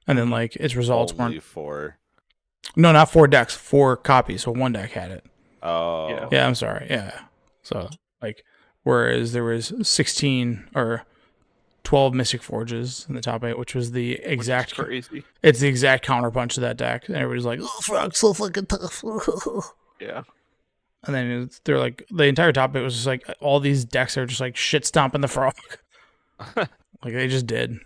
and then like its results Only weren't. 4. No, not 4 decks, 4 copies. So one deck had it. Oh. Yeah, I'm sorry. Yeah. So like, whereas there was 16 or 12 Mystic Forges in the top 8, which was the exact crazy. It's the exact counterpunch to that deck, and everybody's like, "Oh, Frog's so fucking tough." Yeah. And then they're like, the entire top 8 was just like, all these decks are just like shit stomping the Frog. Like they just did.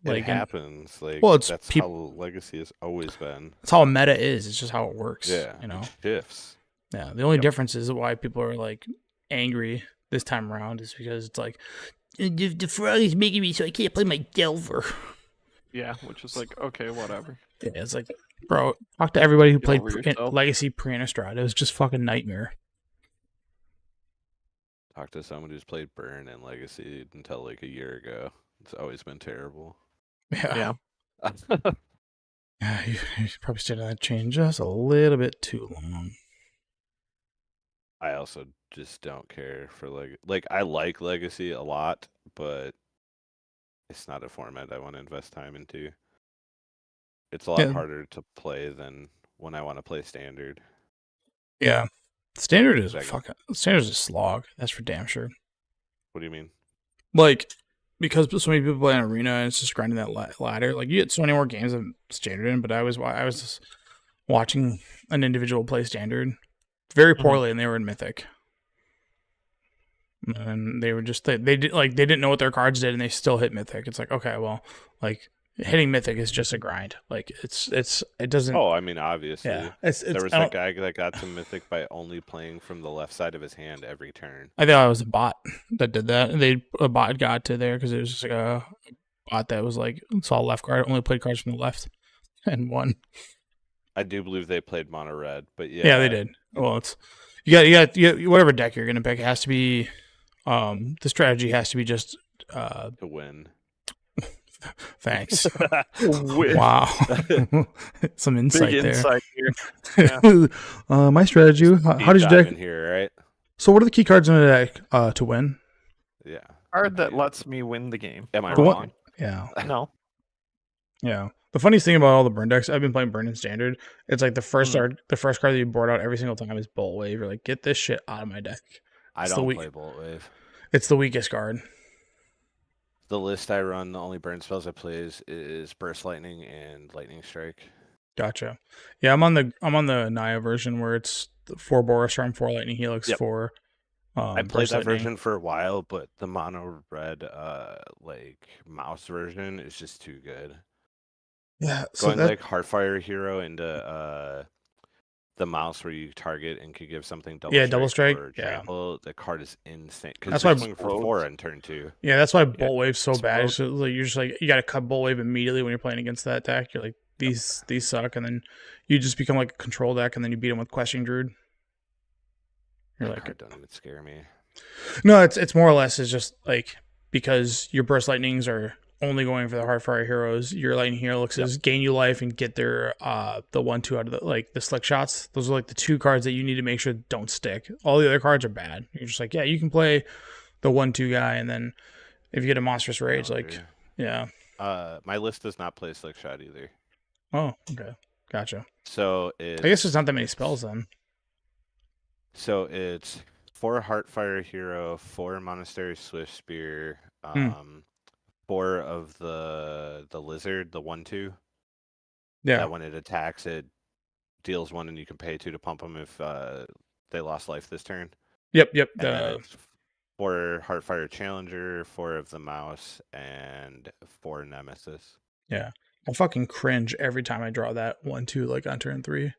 Like, it happens. Like, well, it's that's how Legacy has always been. That's how a meta is. It's just how it works. Yeah, you know, it shifts. Yeah, the only difference is why people are like angry this time around is because it's like the Frog is making me so I can't play my Delver. Yeah, which is like, okay, whatever. Yeah, it's like, bro, talk to everybody who played yourself. Legacy pre-Innistrad. It was just fucking nightmare. Talk to someone who's played Burn and Legacy until like a year ago. It's always been terrible. Yeah. Yeah, you probably stayed on that chain just a little bit too long. I also just don't care for like I like Legacy a lot, but it's not a format I want to invest time into. It's a lot harder to play than when I want to play Standard. Yeah. Standard is a slog. That's for damn sure. What do you mean? Like, because so many people play an arena and it's just grinding that ladder. Like, you get so many more games of Standard in, but I was just watching an individual play Standard very poorly, and they were in Mythic. And they were just they didn't know what their cards did, and they still hit Mythic. It's like, okay, well, like hitting Mythic is just a grind. Like it doesn't. Oh, I mean, obviously, yeah. There was that guy that got to Mythic by only playing from the left side of his hand every turn. I thought it was a bot that did that. A bot got to there because it was just like a bot that was like saw left card, only played cards from the left, and won. I do believe they played mono red, but yeah, they did. Well, it's you got whatever deck you're gonna pick, it has to be. The strategy has to be just to win. Thanks. Wow. Some insight Big there. Insight here. Yeah. My strategy. How does your deck? In here, right? So, what are the key cards in the deck to win? Yeah. Card that lets me win the game. Am I wrong? Yeah. No. Yeah. The funniest thing about all the burn decks, I've been playing burn in Standard. It's like the first card that you board out every single time is Bolt Wave. You're like, get this shit out of my deck. I don't play Bolt Wave. It's the weakest card. The list I run, the only burn spells I play is Burst Lightning and Lightning Strike. Gotcha. Yeah, I'm on the Naya version where it's 4 Boros Storm, 4 Lightning Helix, 4. I played that version for a while, but the mono red mouse version is just too good. Yeah, going like Heartfire Hero into the mouse where you target and could give something double strike. Or trample, the card is insane. Because you're swinging for 4 on turn 2. Yeah, that's why Bolt Wave's so bad. So, like, you're just like, you got to cut Bolt Wave immediately when you're playing against that deck. You're like, these suck, and then you just become like a control deck, and then you beat them with Questing Druid. You're like, don't even scare me. No, it's more or less is just like, because your Burst Lightnings are only going for the Heartfire heroes, your Lightning Helixes gain you life and get their the 1/2 out of the Slick Shots. Those are like the 2 cards that you need to make sure don't stick. All the other cards are bad. You're just like, yeah, you can play the 1/2 guy, and then if you get a Monstrous Rage, my list does not play Slick Shot either. Oh, okay, gotcha. So I guess there's not that many spells then. So it's 4 Heartfire Hero, 4 Monastery Swift Spear, 4 of the Lizard, the 1/2. Yeah. That when it attacks, it deals 1, and you can pay 2 to pump them if they lost life this turn. Yep. And 4 Heartfire Challenger, 4 of the Mouse, and 4 Nemesis. Yeah, I fucking cringe every time I draw that 1/2 like on turn 3.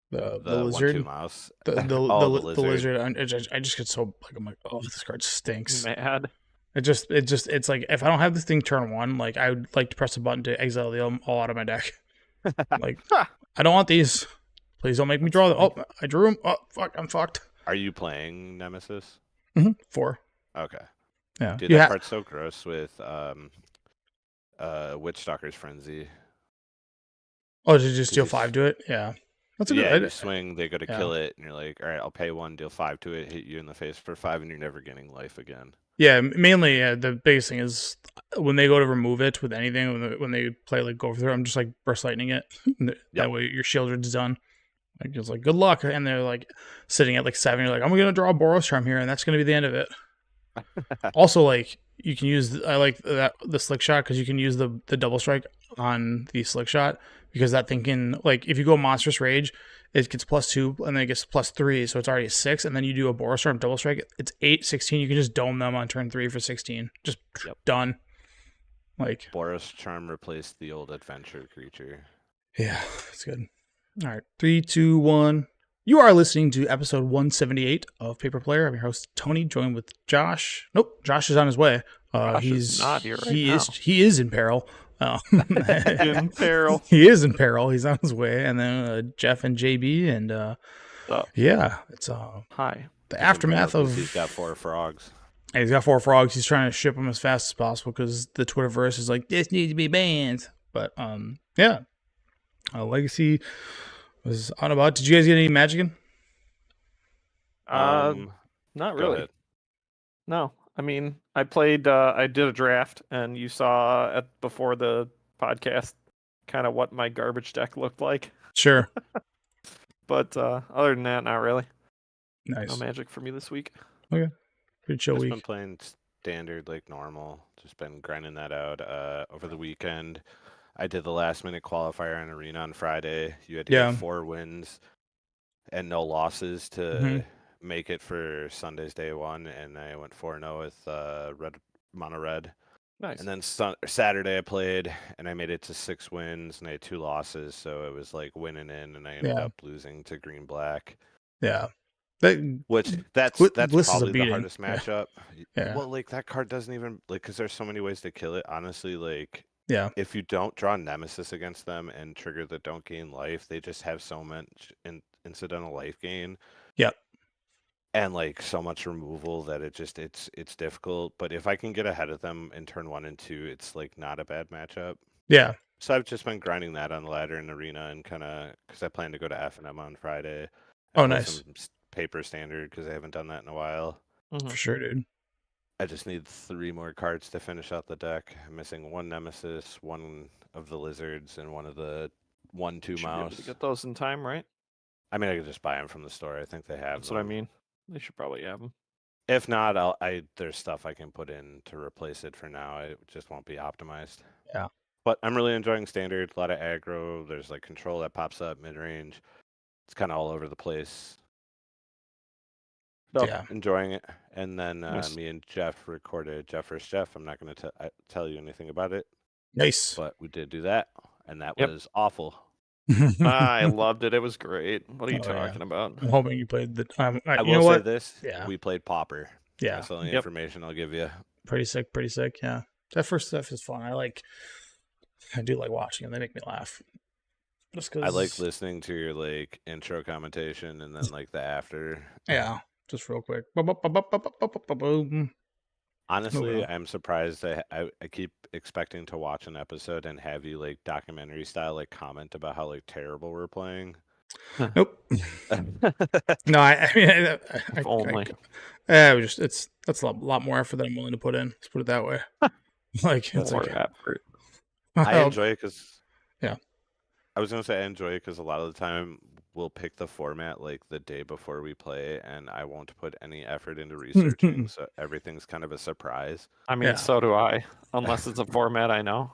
The Lizard 1/2 mouse. The Lizard. I just get so like, I'm like, oh, this card stinks. Mad. It's like, if I don't have this thing turn 1, like, I would like to press a button to exile them all out of my deck. Like, I don't want these. Please don't make me draw them. Oh, I drew them. Oh, fuck, I'm fucked. Are you playing Nemesis? 4. Okay. Yeah. Dude, that card's so gross with Witchstalker's Frenzy. Oh, did you just deal 5 to it? Yeah. That's a good you swing, they go to kill it, and you're like, all right, I'll pay 1, deal 5 to it, hit you in the face for 5, and you're never getting life again. Yeah, mainly the biggest thing is when they go to remove it with anything, when they play like go through, I'm just like burst lightning it. That way your shield is done. Like just like good luck, and they're like sitting at like 7. You're like, I'm gonna draw a Boros Charm here, and that's gonna be the end of it. Also, like you can use I like that the slick shot because you can use the double strike on the slick shot because that thing can like if you go monstrous rage, it gets +2 and then it gets +3, so it's already a 6, and then you do a Boros Storm double strike, it's 8, 16. You can just dome them on turn 3 for 16. Just done. Like Boros Charm replaced the old adventure creature. Yeah, it's good. All right, 3, 2, 1. You are listening to episode 178 of Paper Player. I'm your host Tony, joined with Josh. Nope, Josh is on his way. Josh He's is not here right now. He is in peril. In peril. He is in peril. He's on his way. And then Jeff and JB and yeah, it's Hi. the aftermath of. He's got 4 frogs. And he's got 4 frogs. He's trying to ship them as fast as possible because the Twitterverse is like this needs to be banned. But yeah, Legacy was on about. Did you guys get any magic in? Not really. No, I mean, I played. I did a draft, and you saw before the podcast kind of what my garbage deck looked like. Sure. But other than that, not really. Nice. No magic for me this week. Okay. Pretty chill Just week. been playing standard like normal. Just been grinding that out over the weekend. I did the last minute qualifier in Arena on Friday. You had to get 4 wins and no losses to make it for Sunday's day 1, and I went 4-0 with red mono red. Nice. And then Saturday I played and I made it to 6 wins and I had 2 losses, so it was like winning in, and I ended up losing to green black. Yeah. That's Bliss probably the hardest matchup. Yeah. Well, like that card doesn't even like because there's so many ways to kill it. Honestly, like if you don't draw Nemesis against them and trigger the don't gain life, they just have so much incidental life gain. Yep. And like so much removal that it's difficult. But if I can get ahead of them in turn 1 and 2, it's like not a bad matchup. Yeah. So I've just been grinding that on the ladder in Arena and kind of because I plan to go to F&M on Friday. Nice. Some paper standard because I haven't done that in a while. For sure, dude. I just need 3 more cards to finish out the deck. I'm missing 1 Nemesis, 1 of the Lizards, and 1 of the 1/2 Mouse. To get those in time, right? I mean, I could just buy them from the store. I think they have. That's what I mean. They should probably have them. If not, there's stuff I can put in to replace it for now. It just won't be optimized. Yeah. But I'm really enjoying standard. A lot of aggro. There's like control that pops up mid range. It's kind of all over the place. So, enjoying it. And then me and Jeff recorded Jeff vs. Jeff. I'm not going to tell you anything about it. Nice. But we did do that, and that was awful. I loved it. It was great. What are you talking about? I'm hoping you played the. I will say this. Yeah. We played Pauper. Yeah. That's the only information I'll give you. Pretty sick. Yeah. That first stuff is fun. I do like watching them. They make me laugh. Just cause... I like listening to your like intro commentation and then like the after. Yeah. Just real quick. Honestly, I'm surprised. I keep expecting to watch an episode and have you like documentary style like comment about how like terrible we're playing. Nope. No, I mean, only. That's a lot more effort than I'm willing to put in. Let's put it that way. Like it's more like effort. I enjoy it because I was gonna say I enjoy it because a lot of the time we'll pick the format like the day before we play, and I won't put any effort into researching, so everything's kind of a surprise. I mean, so do I, unless it's a format I know.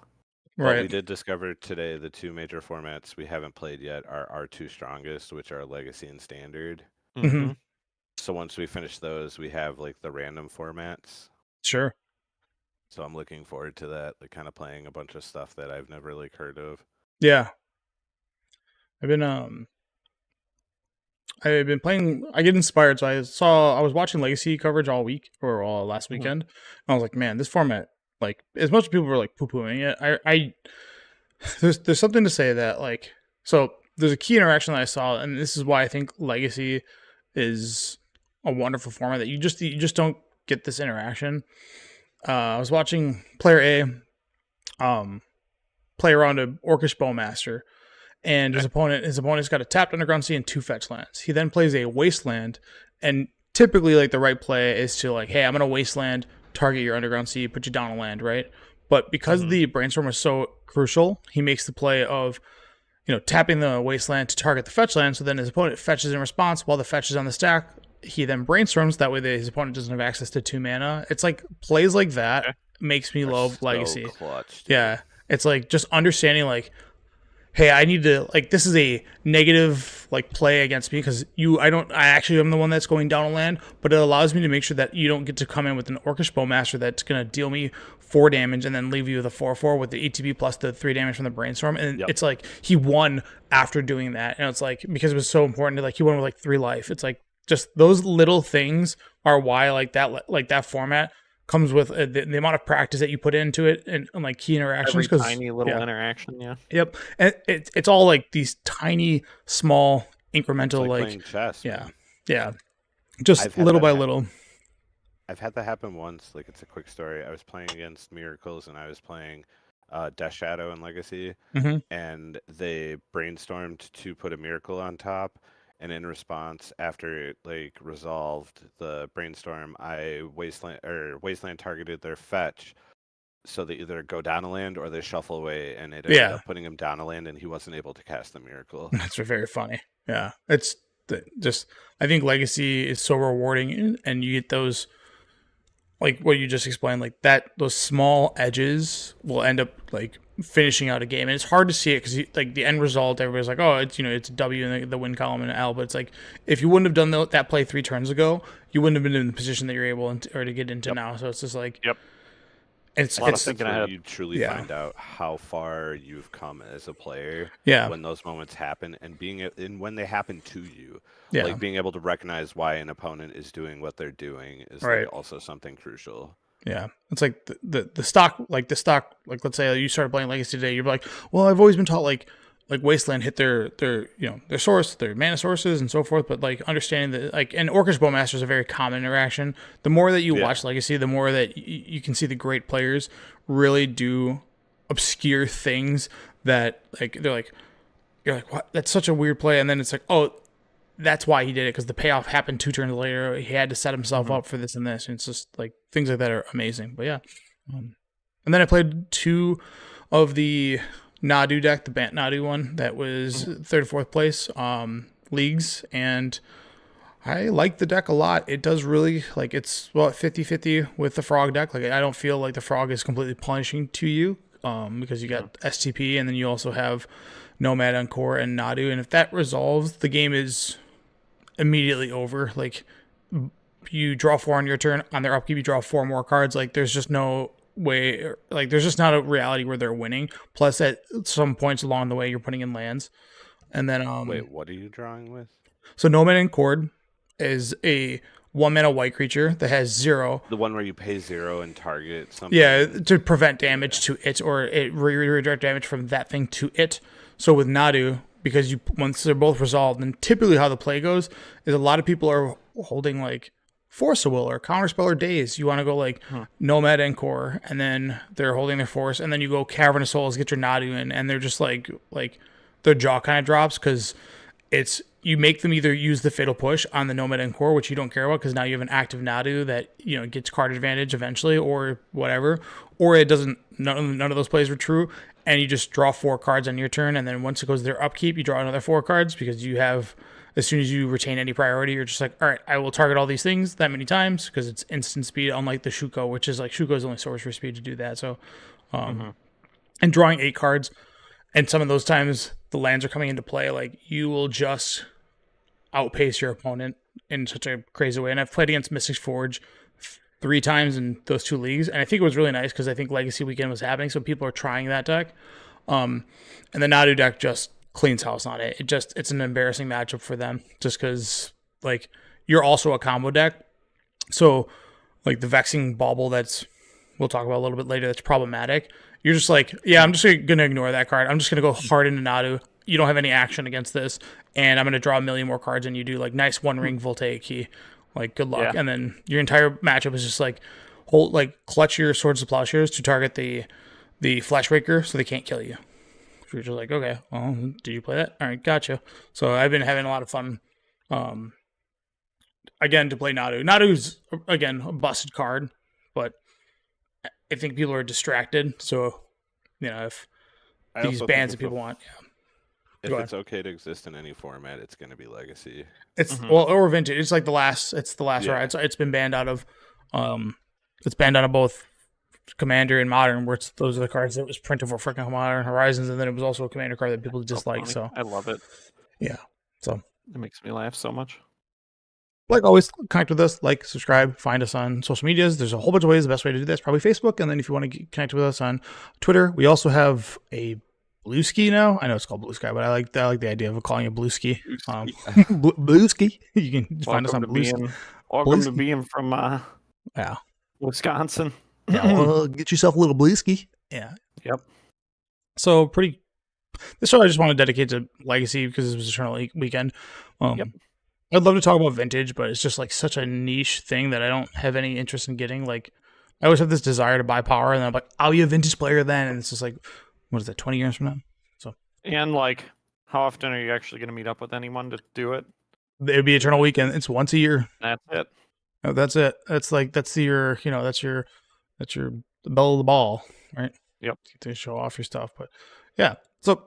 Right. But we did discover today the 2 major formats we haven't played yet are our 2 strongest, which are Legacy and Standard. Mm-hmm. So once we finish those, we have like the random formats. Sure. So I'm looking forward to that, like kind of playing a bunch of stuff that I've never like heard of. Yeah. I've been playing. I get inspired, so I was watching Legacy coverage all week or all last weekend, and I was like, man, this format, like as much as people were like poo-pooing it, there's something to say that like, so there's a key interaction that I saw, and this is why I think Legacy is a wonderful format that you just don't get this interaction. I was watching player A, play around a Orcish Bowmaster. And his opponent's got a tapped Underground Sea and 2 fetch lands. He then plays a Wasteland, and typically, like the right play is to like, hey, I'm gonna Wasteland, target your underground sea, put you down on land, right? But because the brainstorm was so crucial, he makes the play of, tapping the wasteland to target the fetch land. So then his opponent fetches in response. While the fetch is on the stack, he then brainstorms. That way, his opponent doesn't have access to 2 mana. It's like plays like that makes me love Legacy. Clutch, yeah, it's like just understanding like, hey, I need to, like, this is a negative like play against me because I actually am the one that's going down a land, but it allows me to make sure that you don't get to come in with an Orcish Bowmaster that's going to deal me 4 damage and then leave you with a 4/4 with the ETB plus the 3 damage from the brainstorm. And it's like he won after doing that. And it's like, because it was so important to, like, he won with like 3 life. It's like just those little things are why like that format comes with the amount of practice that you put into it and like key interactions. Every tiny little interaction, Yep. And it's all like these tiny, small, incremental, like like playing chess. Yeah. Yeah. Just little by little. I've had that happen once. Like, it's a quick story. I was playing against Miracles and I was playing Death Shadow and Legacy, and they brainstormed to put a Miracle on top. And in response, after it like resolved the brainstorm, I wasteland targeted their fetch, so they either go down a land or they shuffle away, and it ended up putting him down a land, and he wasn't able to cast the Miracle. That's very funny. Yeah, it's just, I think Legacy is so rewarding, and you get those, like what you just explained, like that, those small edges will end up like finishing out a game. And it's hard to see it because like the end result, everybody's like, oh, it's, it's a W in the win column and an L. But it's like, if you wouldn't have done that play 3 turns ago, you wouldn't have been in the position that you're able to get into now. So it's just like, It's a lot of thinking ahead. You truly find out how far you've come as a player when those moments happen, and when they happen to you. Like being able to recognize why an opponent is doing what they're doing is like also something crucial. Yeah, it's like the stock, like let's say you started playing Legacy today, you're like, well, I've always been taught like Wasteland hit their their source, their mana sources and so forth, but like understanding that like, and Orcish Bowmaster is a very common interaction. The more that you watch Legacy, the more that you can see the great players really do obscure things that like you're like, what? That's such a weird play, and then it's like, oh, that's why he did it, because the payoff happened 2 turns later. He had to set himself up for this and this, and it's just like things like that are amazing. But and then I played 2 of the Nadu deck, the Bant Nadu one that was 3rd, 4th place leagues, and I like the deck a lot. It does really, like, it's 50-50 with the Frog deck. Like, I don't feel like the Frog is completely punishing to you because you got STP, and then you also have Nomad, Encore, and Nadu, and if that resolves, the game is immediately over. Like, you draw 4 on your turn, on their upkeep you draw 4 more cards. Like, there's just no way, like, there's just not a reality where they're winning. Plus, at some points along the way, you're putting in lands. And then wait, what are you drawing with? So Nomad and Cord is a 1-mana white creature that has 0. The one where you pay 0 and target something. Yeah, to prevent damage to it, or it redirect damage from that thing to it. So with Nadu, because once they're both resolved, and typically how the play goes is a lot of people are holding like Force of Will or Counterspell or Daze. You want to go like Nomad Encore, and then they're holding their Force, and then you go Cavern of Souls, get your Nadu in, and they're just like their jaw kind of drops because it's, you make them either use the Fatal Push on the Nomad Encore, which you don't care about because now you have an active Nadu that gets card advantage eventually or whatever, or it doesn't. None of those plays were true, and you just draw 4 cards on your turn, and then once it goes to their upkeep, you draw another 4 cards because you have, as soon as you retain any priority, you're just like, all right, I will target all these things that many times because it's instant speed, unlike the Shuko, which is like Shuko's only sorcery speed to do that. So, and drawing 8 cards, and some of those times the lands are coming into play, like you will just outpace your opponent in such a crazy way. And I've played against Mystic's Forge 3 times in those 2 leagues, and I think it was really nice because I think Legacy Weekend was happening, so people are trying that deck. And the Nadu deck just cleans house on it. It's an embarrassing matchup for them just because like you're also a combo deck. So like the Vexing Bauble we'll talk about a little bit later, that's problematic. You're just like, yeah, I'm just going to ignore that card. I'm just going to go hard into Nadu. You don't have any action against this, and I'm going to draw 1 million more cards than you do. Like, nice 1-ring Voltaic Key. Like, good luck. Yeah. And then your entire matchup is just like, clutch your Swords of Plowshares to target the Fleshbreaker so they can't kill you. So you're just like, okay, well, did you play that? All right, gotcha. So I've been having a lot of fun, again, to play Nadu. Nadu's, again, a busted card, but I think people are distracted. So, if I these also bands think that people want, if Go it's okay to exist in any format, it's going to be Legacy. it's or vintage. It's like the last. It's the last Yeah. ride. It's been banned out of. It's banned out of both Commander and Modern, where those are the cards that was printed for freaking Modern Horizons, and then it was also a Commander card that people dislike. funny. So I love it. yeah. So It makes me laugh so much. like always, connect with us, like, subscribe, find us on social medias. There's a whole bunch of ways. The best way to do that is probably Facebook. And then if you want to connect with us on Twitter, we also have a Blue Ski now. I know it's called Blue Sky, but I like the idea of calling it Blue Ski. Blue Ski. You can find us on Blue Ski. Welcome to being from Wisconsin. Yeah, well, get yourself a little Blue Ski. Yeah. Yep. So this show I just want to dedicate to Legacy because this was Eternal Weekend. Yep. I'd love to talk about vintage, but it's just like such a niche thing that I don't have any interest in getting. Like, I always have this desire to buy power, and then I'm like, I'll be a vintage player then. And it's just like, what is that, 20 years from now? So, and like, how often are you actually going to meet up with anyone to do it? It'd be Eternal Weekend. It's once a year. That's it. Oh, that's it. That's your the bell of the ball, right? Yep. To show off your stuff. But yeah. So,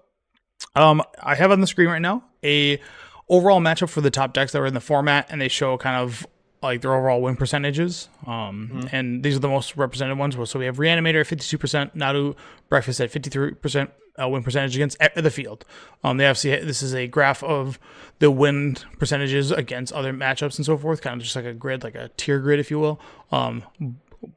I have on the screen right now a overall matchup for the top decks that were in the format, and they show kind of like their overall win percentages. And these are the most represented ones. So we have Reanimator at 52%, Nadu Breakfast at 53% win percentage against the field. They obviously, this is a graph of the win percentages against other matchups and so forth, kind of just like a grid, like a tier grid, if you will.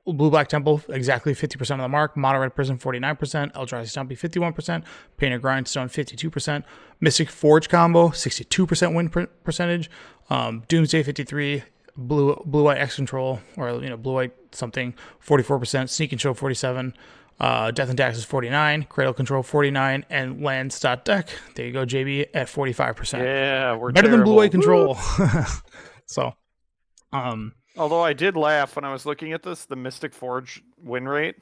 Blue Black Temple, exactly 50% of the mark. Mono Red Prison, 49%. Eldrazi Stompy, 51%. Painted Grindstone, 52%. Mystic Forge combo, 62% win percentage. Doomsday, 53%. Blue White X Control, or Blue White something, 44%. Sneak and Show, 47%. Death and Taxes, 49%. Cradle Control, 49%. And Lands Deck, there you go, JB, at 45%. Yeah, we're better terrible. than Blue White Control. So, although I did laugh when I was looking at this, the Mystic Forge win rate,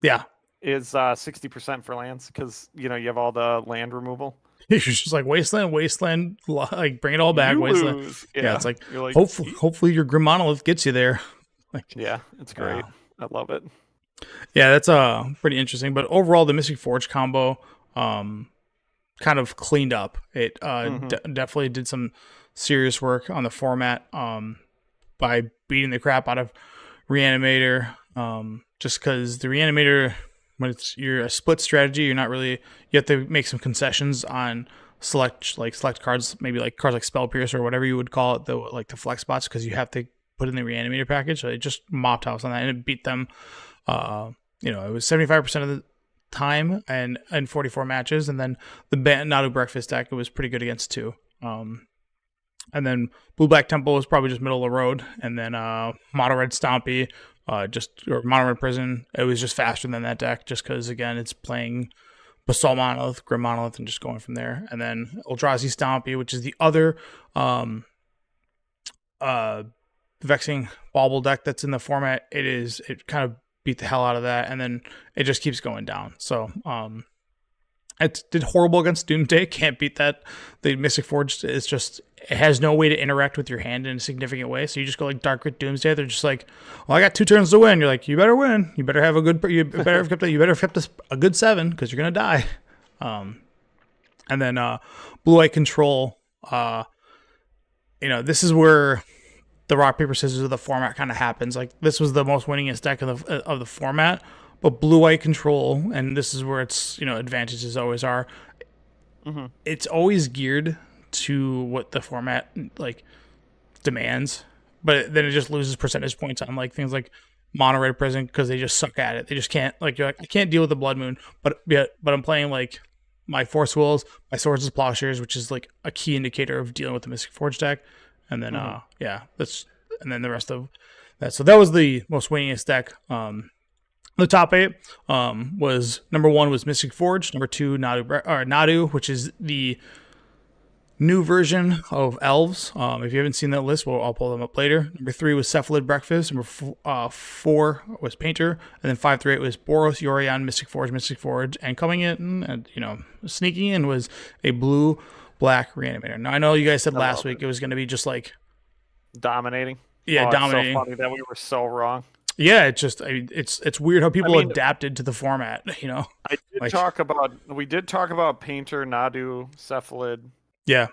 yeah, is 60% for lands because you have all the land removal. You're just like Wasteland, like bring it all back. You Wasteland. lose. Yeah, it's like hopefully your Grim Monolith gets you there. Like, yeah, it's great. I love it. Yeah, that's pretty interesting. But overall, the Mystic Forge combo kind of cleaned up. It definitely did some serious work on the format by beating the crap out of Reanimator. Just because the Reanimator, when you're a split strategy, you have to make some concessions on select cards, maybe like cards like Spell Pierce or whatever you would call it, the flex spots, because you have to put in the Reanimator package. So it just mopped house on that, and it beat them. It was 75% of the time and 44 matches, and then the Nadu Breakfast deck, it was pretty good against too. And then Blue Black Temple was probably just middle of the road, and then Mono Red Stompy, or Mono Red Prison, it was just faster than that deck, just because again it's playing Basalt Monolith, Grim Monolith, and just going from there. And then Eldrazi Stompy, which is the other Vexing Bauble deck that's in the format. It kind of beat the hell out of that, and then it just keeps going down. So it did horrible against Doomsday. Can't beat that. The Mystic Forge is just, it has no way to interact with your hand in a significant way. So you just go like Dark Grit Doomsday. They're just like, well, I got 2 turns to win. You're like, you better win. You better have a good. You better have kept a good 7 because you're gonna die. And then Blue White Control. This is where the rock paper scissors of the format kind of happens. Like, this was the most winningest deck of the format. But Blue White Control, and this is where its advantages always are. It's always geared to what the format demands, but then it just loses percentage points on like things like Mono Red Prison because they just suck at it. They just can't you're like, I can't deal with the Blood Moon, but I'm playing like my Force Wills, my Swords of Plowshares, which is like a key indicator of dealing with the Mystic Forge deck, and then and then the rest of that. So that was the most winningest deck. The top 8 was number 1 was Mystic Forge, number 2 Nadu, which is the new version of Elves. If you haven't seen that list, I'll pull them up later. Number 3 was Cephalid Breakfast. Number 4 was Painter, and then 5 through 8 was Boros, Yorion, Mystic Forge, and coming in and sneaking in was a blue black Reanimator. Now I know you guys said last week it was going to be just like dominating. Yeah, dominating. It's so funny that we were so wrong. Yeah, it's just it's weird how people adapted to the format. We did talk about Painter, Nadu, Cephalid. Yeah.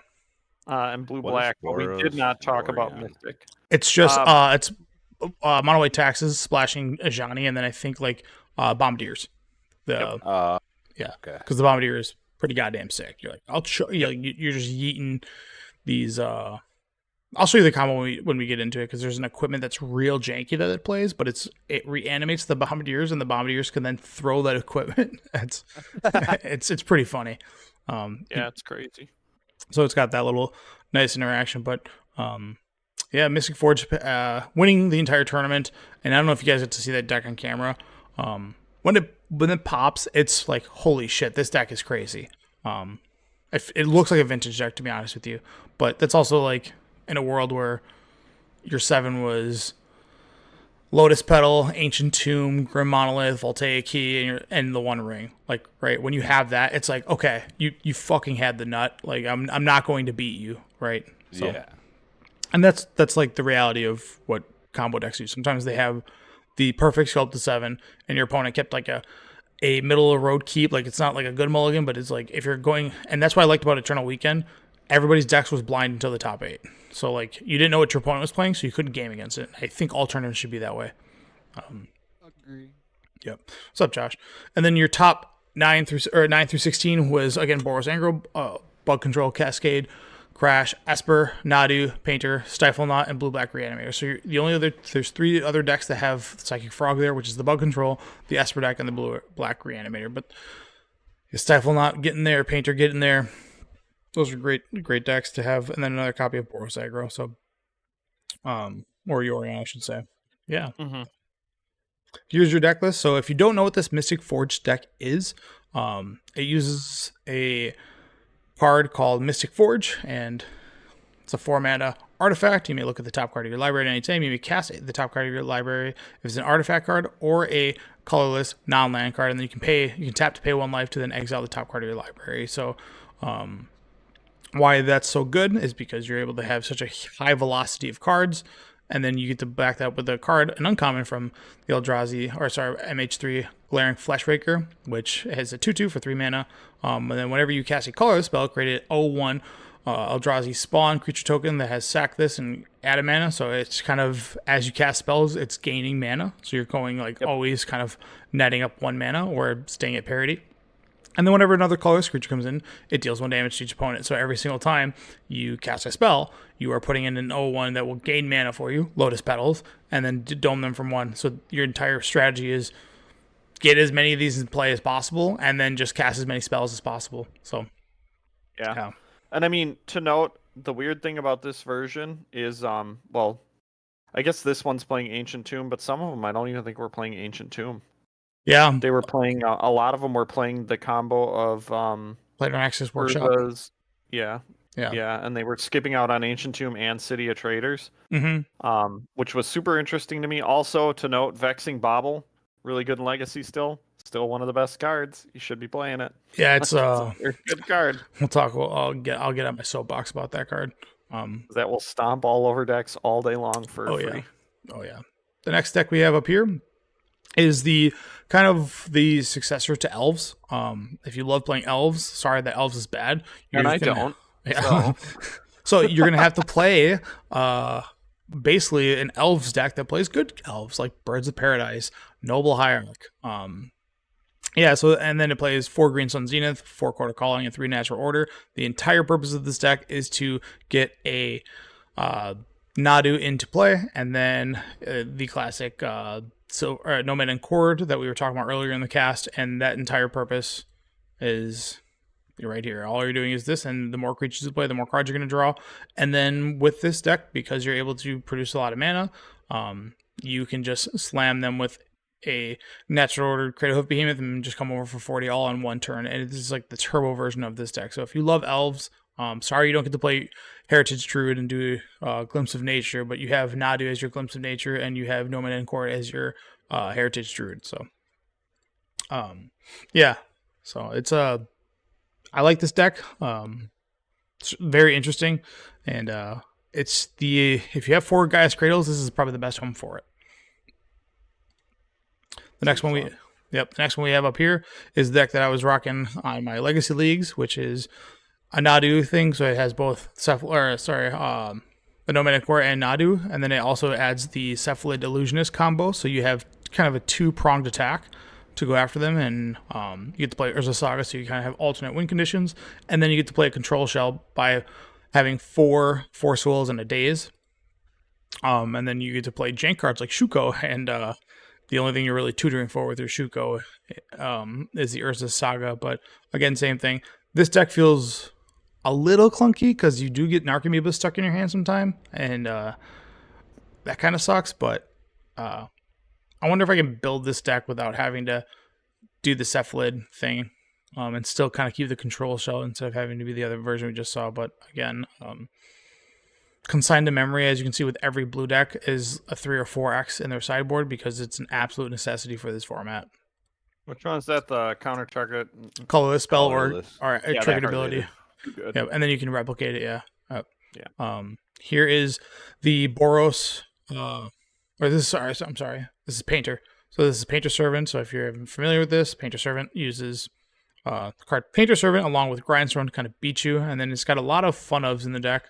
And blue black, but we did not talk about Mystic. It's just it's mono white taxes splashing Ajani, and then I think like Bombardiers. Yeah, because the Bombardier is pretty goddamn sick. You're like, I'll show you. You're just yeeting these. I'll show you the combo when we get into it, because there's an equipment that's real janky that it plays, but it reanimates the Bombardiers, and the Bombardiers can then throw that equipment. It's pretty funny. It's crazy. So it's got that little nice interaction, but Mystic Forge winning the entire tournament, and I don't know if you guys get to see that deck on camera. When it pops, it's like, holy shit, this deck is crazy. It looks like a vintage deck, to be honest with you, but that's also like in a world where your 7 was Lotus Petal, Ancient Tomb, Grim Monolith, Voltaic Key, and the One Ring. Like, right, when you have that, it's like, okay, you fucking had the nut. Like, I'm not going to beat you, right? So, yeah. And that's like the reality of what combo decks do. Sometimes they have the perfect sculpt to 7, and your opponent kept like a middle of the road keep. Like, it's not like a good mulligan, but it's like if you're going, and that's what I liked about Eternal Weekend. Everybody's decks was blind until the top 8. So, like, you didn't know what your opponent was playing, so you couldn't game against it. I think all tournaments should be that way. Agree. Yep. What's up, Josh? And then your top 9 through 16 was, again, Boros Angro, Bug Control, Cascade, Crash, Esper, Nadu, Painter, Stifle Knot, and Blue-Black Reanimator. So there's 3 other decks that have Psychic Frog there, which is the Bug Control, the Esper deck, and the Blue-Black Reanimator. But Stifle Knot getting there, Painter getting there. Those are great decks to have, and then another copy of Boros Aggro. So, or Yorion, I should say. Yeah. Mm-hmm. Here's your deck list. So if you don't know what this Mystic Forge deck is, it uses a card called Mystic Forge, and it's a 4-mana artifact. You may look at the top card of your library at any time. You may cast the top card of your library if it's an artifact card or a colorless non-land card, and then you can tap to pay 1 life to then exile the top card of your library. So, why that's so good is because you're able to have such a high velocity of cards, and then you get to back that up with a card, an uncommon from the MH3 Glaring Fleshraker, which has a 2/2 for 3 mana. And then whenever you cast a colorless spell, create an 0/1 Eldrazi spawn creature token that has sack this and add a mana. So it's kind of, as you cast spells, it's gaining mana. So you're going always kind of netting up 1 mana or staying at parity. And then whenever another colorless creature comes in, it deals 1 damage to each opponent. So every single time you cast a spell, you are putting in an 0/1 that will gain mana for you, Lotus Petals, and then dome them from 1. So your entire strategy is get as many of these in play as possible, and then just cast as many spells as possible. So, yeah. And I mean, to note, the weird thing about this version is, I guess this one's playing Ancient Tomb, but some of them I don't even think were playing Ancient Tomb. Yeah, they were playing. A lot of them were playing the combo of Planar Access Workshop. Yeah, and they were skipping out on Ancient Tomb and City of Traders, which was super interesting to me. Also to note, Vexing Bauble, really good in Legacy still one of the best cards. You should be playing it. Yeah, it's a good card. We'll talk. I'll get on my soapbox about that card. That will stomp all over decks all day long for free. Oh yeah. The next deck we have up here is the kind of the successor to Elves. If you love playing Elves, sorry that Elves is bad. Don't. Yeah. So you're gonna have to play basically an Elves deck that plays good Elves like Birds of Paradise, Noble Hierarch. So and then it plays 4 Green Sun Zenith, 4 Quarter Calling, and 3 Natural Order. The entire purpose of this deck is to get a Nadu into play, and then the classic Nomad and Chord that we were talking about earlier in the cast, and that entire purpose is right here. All you're doing is this, and the more creatures you play, the more cards you're going to draw. And then with this deck, because you're able to produce a lot of mana, you can just slam them with a Natural Order Cradle Hoof Behemoth and just come over for 40 all on 1 turn. And this is like the turbo version of this deck. So if you love Elves, sorry you don't get to play Heritage Druid and do Glimpse of Nature, but you have Nadu as your Glimpse of Nature, and you have Nomad and Court as your Heritage Druid. So, so it's I like this deck. It's very interesting, and if you have 4 Gaia's Cradles, this is probably the best home for it. The next one we have up here is the deck that I was rocking on my Legacy Leagues, which is a Nadu thing. So it has both the Nomadic Core and Nadu, and then it also adds the Cephalid Illusionist combo. So you have kind of a 2-pronged attack to go after them, and you get to play Urza Saga, so you kind of have alternate win conditions, and then you get to play a control shell by having 4 Force Wills and a Daze. And then you get to play jank cards like Shuko, and the only thing you're really tutoring for with your Shuko is the Urza Saga. But again, same thing. This deck feels a little clunky because you do get Narcomoeba stuck in your hand sometime, and that kind of sucks. But I wonder if I can build this deck without having to do the Cephalid thing, and still kind of keep the control shell instead of having to be the other version we just saw. But again, Consigned to Memory, as you can see with every blue deck, is a 3 or 4X in their sideboard because it's an absolute necessity for this format. Which one is that? The counter target? Colorless spell Colorless. or a triggered ability. Yeah, and then you can replicate it, yeah. Here is the Boros, this is Painter. So this is Painter Servant. So if you're familiar with this, Painter Servant uses the card Painter Servant along with Grindstone to kind of beat you, and then it's got a lot of fun ofs in the deck.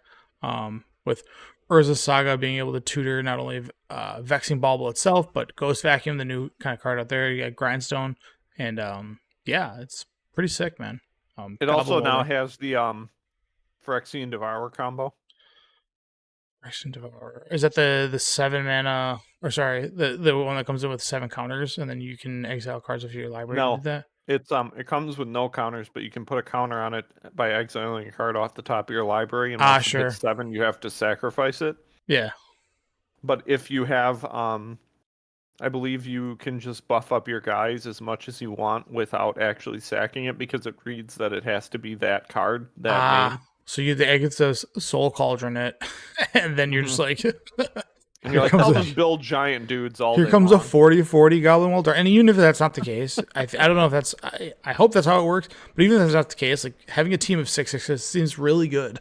With Urza Saga being able to tutor not only Vexing Bauble itself, but Ghost Vacuum, the new kind of card out there. You got Grindstone, and it's pretty sick, man. It also now has the Phyrexian Devourer combo. Phyrexian Devourer. Is that the 7 mana, or sorry, the one that comes in with 7 counters, and then you can exile cards of your library? No, with that? it comes with no counters, but you can put a counter on it by exiling a card off the top of your library. And once it hits 7, you have to sacrifice it. Yeah. But if you have, I believe you can just buff up your guys as much as you want without actually sacking it, because it reads that it has to be that card, that name. So you the egg says Soul Cauldron it, and then you're just like... And you're like, I'll just build giant dudes all Here day comes long. a 40/40 Goblin Welter. And even if that's not the case, I don't know if that's... I hope that's how it works, but even if that's not the case, like having a team of 6/6 seems really good.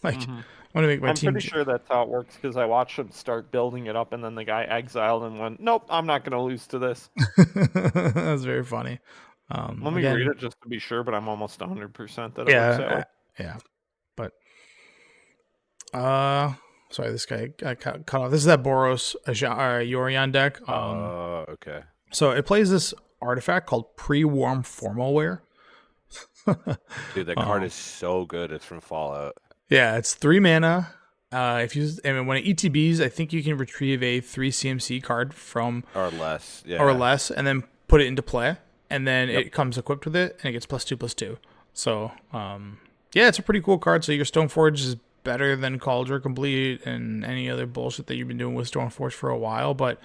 Like, I want to make my team... I'm pretty sure that's how it works, because I watched him start building it up, and then the guy exiled and went, nope, I'm not going to lose to this. That's very funny. Let me read it just to be sure, but I'm almost 100% that it works that way. Yeah, but... Sorry, this guy got cut off. This is that Boros Yorion deck. Okay. So it plays this artifact called Pre-Warm Formal Wear. Dude, that card is so good. It's from Fallout. Yeah, it's 3 mana. When it ETBs, I think you can retrieve a 3 CMC card from... Or less, yeah. Or less, and then put it into play. And then it comes equipped with it, and it gets +2/+2. So, it's a pretty cool card. So your Stoneforge is better than Cauldron Complete and any other bullshit that you've been doing with Stoneforge for a while, but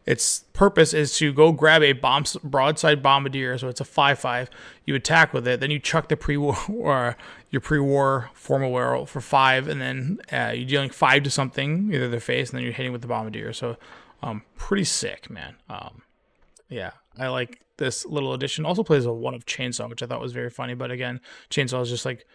its purpose is to go grab a broadside bombardier, so it's a 5/5. You attack with it, then you chuck the your pre-war formal wear for 5, and then you're dealing 5 to something, either their face, and then you're hitting with the bombardier. So pretty sick, man. I like this little addition. Also plays a 1 of Chainsaw, which I thought was very funny, but again, Chainsaw is just like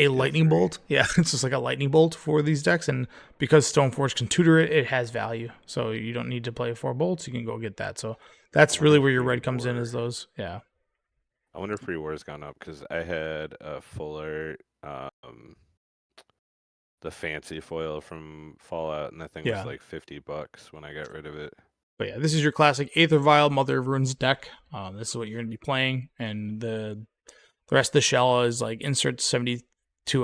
a lightning bolt. Yeah, it's just like a lightning bolt for these decks, and because Stoneforge can tutor it, it has value. So you don't need to play 4 bolts, you can go get that. So that's really where your red comes in, is those. Yeah. I wonder if pre-war has gone up, because I had a fuller, the fancy foil from Fallout, and that thing was like $50 when I got rid of it. But yeah, this is your classic Aether Vial, Mother of Runes deck. This is what you're going to be playing, and the rest of the shell is like insert 72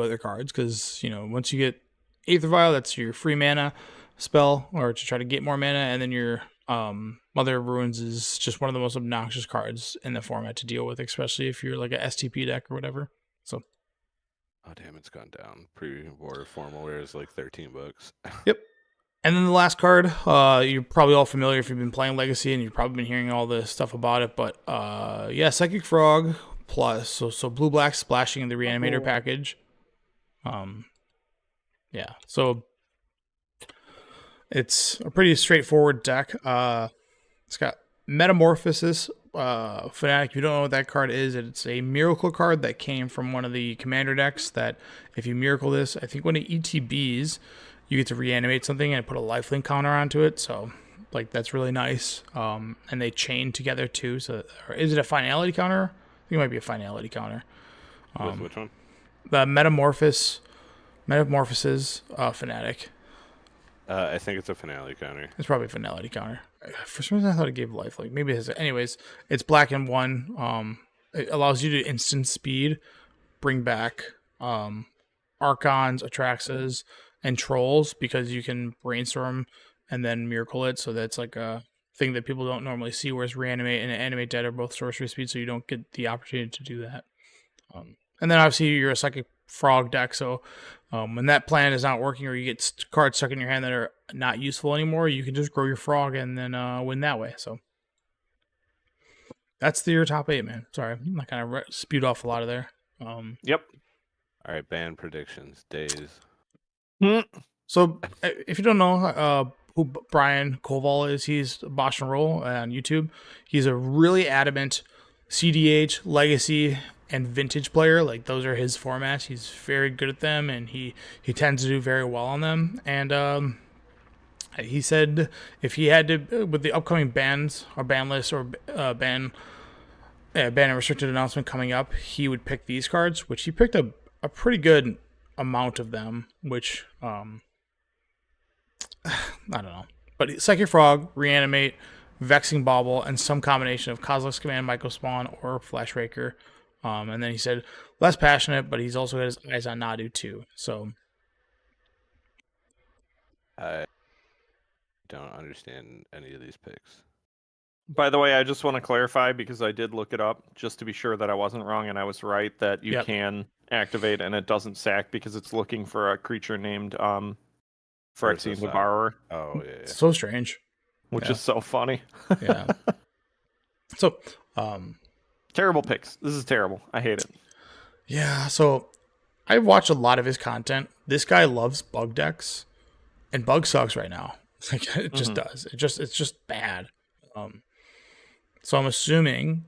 other cards, because once you get Aether Vial, that's your free mana spell, or to try to get more mana, and then your Mother of Runes is just one of the most obnoxious cards in the format to deal with, especially if you're like a STP deck or whatever. So, oh damn, it's gone down. Pre-war formal wear is like $13. Yep. And then the last card, you're probably all familiar if you've been playing Legacy, and you've probably been hearing all this stuff about it. But Psychic Frog plus, so blue-black splashing in the Reanimator package. So it's a pretty straightforward deck. It's got Metamorphosis. Fnatic, if you don't know what that card is, it's a miracle card that came from one of the commander decks that if you miracle this, I think when it ETBs, you get to reanimate something and put a lifelink counter onto it. So Like that's really nice. And they chain together too. So is it a finality counter? I think it might be a finality counter. With which one? The Metamorphosis Fanatic. I think it's a finale counter. It's probably a finality counter. For some reason, I thought it gave lifelink. Maybe it has. Anyways, it's black and 1. It allows you to instant speed, bring back Archons, Atraxas, and Trolls because you can brainstorm and then miracle it. So that's like a thing that people don't normally see. Whereas reanimate and animate dead are both sorcery speed, so you don't get the opportunity to do that. And then obviously you're a psychic frog deck, so when that plan is not working or you get cards stuck in your hand that are not useful anymore, you can just grow your frog and then win that way. So that's your top 8, man. Sorry, I kind of spewed off a lot of there. Yep. All right, band predictions, days. So if you don't know who Brian Koval is, he's Bosch and Roll on YouTube. He's a really adamant CDH, Legacy, and Vintage player. Like those are his formats. He's very good at them, and he tends to do very well on them. And he said if he had to, with the upcoming bans or ban list or ban and restricted announcement coming up, he would pick these cards, which he picked a pretty good amount of them, which I don't know. But Psychic Frog, Reanimate, Vexing Bauble, and some combination of Kozilek's Command, Myco Spawn, or Flash Raker. And then he said less passionate, but he's also got his eyes on Nadu too. So I don't understand any of these picks. By the way, I just want to clarify because I did look it up just to be sure that I wasn't wrong and I was right that you can activate and it doesn't sack because it's looking for a creature named Phyrexian the Borrower. Oh yeah. So strange. Which is so funny. Yeah. So terrible picks. This is terrible. I hate it. Yeah, so I watch a lot of his content. This guy loves bug decks, and bug sucks right now. Like it just does. It's just bad. So I'm assuming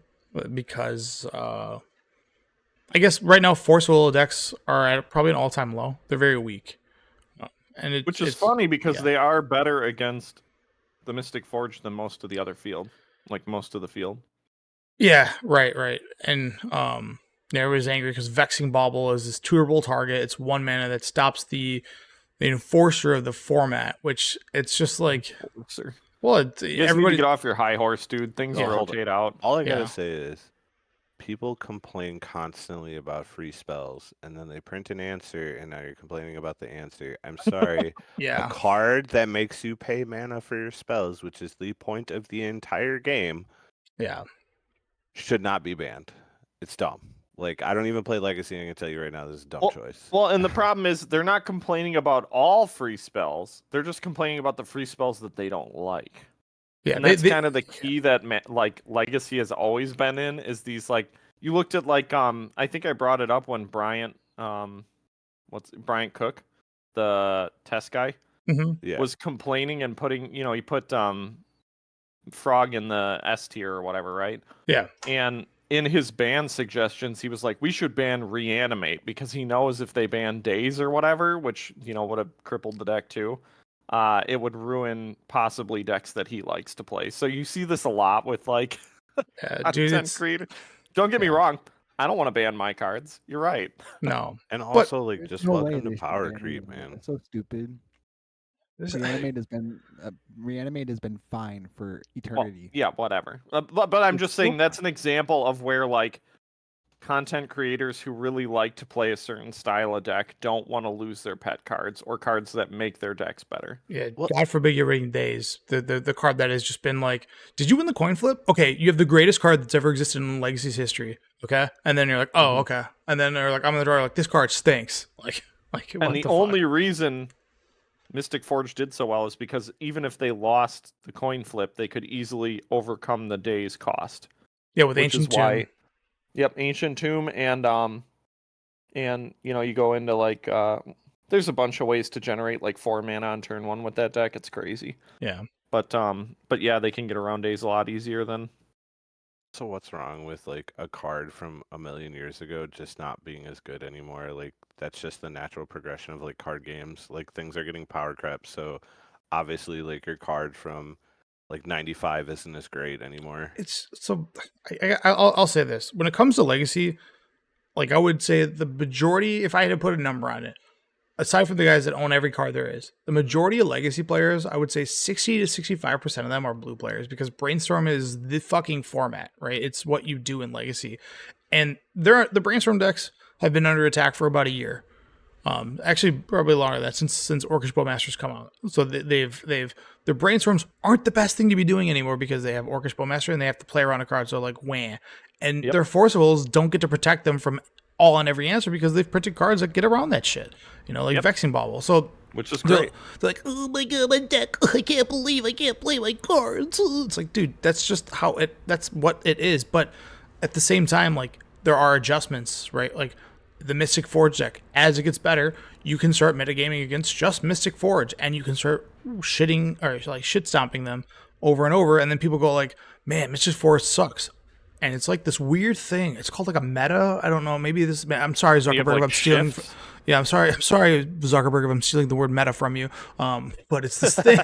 because I guess right now Force Will decks are at probably an all-time low. They're very weak, and which is funny because they are better against the Mystic Forge than most of the other field, like most of the field. Yeah, right. And everybody's angry because Vexing Bauble is this tutorable target. It's 1 mana that stops the enforcer of the format, which it's just like well, everybody need to get off your high horse, dude. Things rotate out. All I gotta say is people complain constantly about free spells, and then they print an answer, and now you're complaining about the answer. I'm sorry. A card that makes you pay mana for your spells, which is the point of the entire game, should not be banned. It's dumb. Like, I don't even play Legacy, and I can tell you right now, this is a dumb choice. Well, and the problem is they're not complaining about all free spells. They're just complaining about the free spells that they don't like. Yeah, and that's kind of the key that like Legacy has always been in is these like you looked at like I think I brought it up when Bryant Bryant Cook, the test guy, was complaining and putting he put Frog in the S tier or whatever, right? Yeah. And in his ban suggestions, he was like, we should ban Reanimate because he knows if they ban Daze or whatever, which, would have crippled the deck too, it would ruin possibly decks that he likes to play. So you see this a lot with like content creators. Don't get me wrong. I don't want to ban my cards. You're right. No. And also, just welcome to power creep, man. It's so stupid. Reanimate has been fine for eternity. Well, yeah, whatever. But I'm just saying that's an example of where like content creators who really like to play a certain style of deck don't want to lose their pet cards or cards that make their decks better. Yeah, God forbid you're reading Days. The card that has just been like, did you win the coin flip? Okay, you have the greatest card that's ever existed in Legacy's history. Okay, and then you're like, oh, okay, and then they're like, I'm in the drawer, like this card stinks. Like, and the only reason Mystic Forge did so well is because even if they lost the coin flip, they could easily overcome the day's cost. Yeah, with Ancient Tomb. Yep, Ancient Tomb and you go into like there's a bunch of ways to generate like 4 mana on turn 1 with that deck. It's crazy. Yeah. But yeah, they can get around days a lot easier than. So what's wrong with like a card from a million years ago just not being as good anymore? Like that's just the natural progression of like card games. Like things are getting power crept, so obviously like your card from like 95 isn't as great anymore. It's so I'll say this. When it comes to Legacy, like I would say the majority, if I had to put a number on it, aside from the guys that own every card there is, the majority of Legacy players, I would say 60 to 65% of them are blue players because Brainstorm is the fucking format, right? It's what you do in Legacy. And the Brainstorm decks have been under attack for about a year. Actually, probably longer than that since Orcish Bowmasters come out. So their Brainstorms aren't the best thing to be doing anymore because they have Orcish Bowmaster and they have to play around a card. So like, wham. And their Forcibles don't get to protect them from all on every answer because they've printed cards that get around that shit. You know, like Vexing Bauble. So which is great. They're like, oh my god, my deck! I can't believe I can't play my cards. It's like, dude, that's just that's what it is. But at the same time, like there are adjustments, right? Like the Mystic Forge deck, as it gets better, you can start metagaming against just Mystic Forge, and you can start shitting or like shit stomping them over and over, and then people go like, man, Mystic Forge sucks. And it's like this weird thing. It's called like a meta. I don't know. Maybe this. I'm sorry, Zuckerberg. If I'm stealing. Yeah, I'm sorry, Zuckerberg, if I'm stealing the word meta from you. But it's this thing.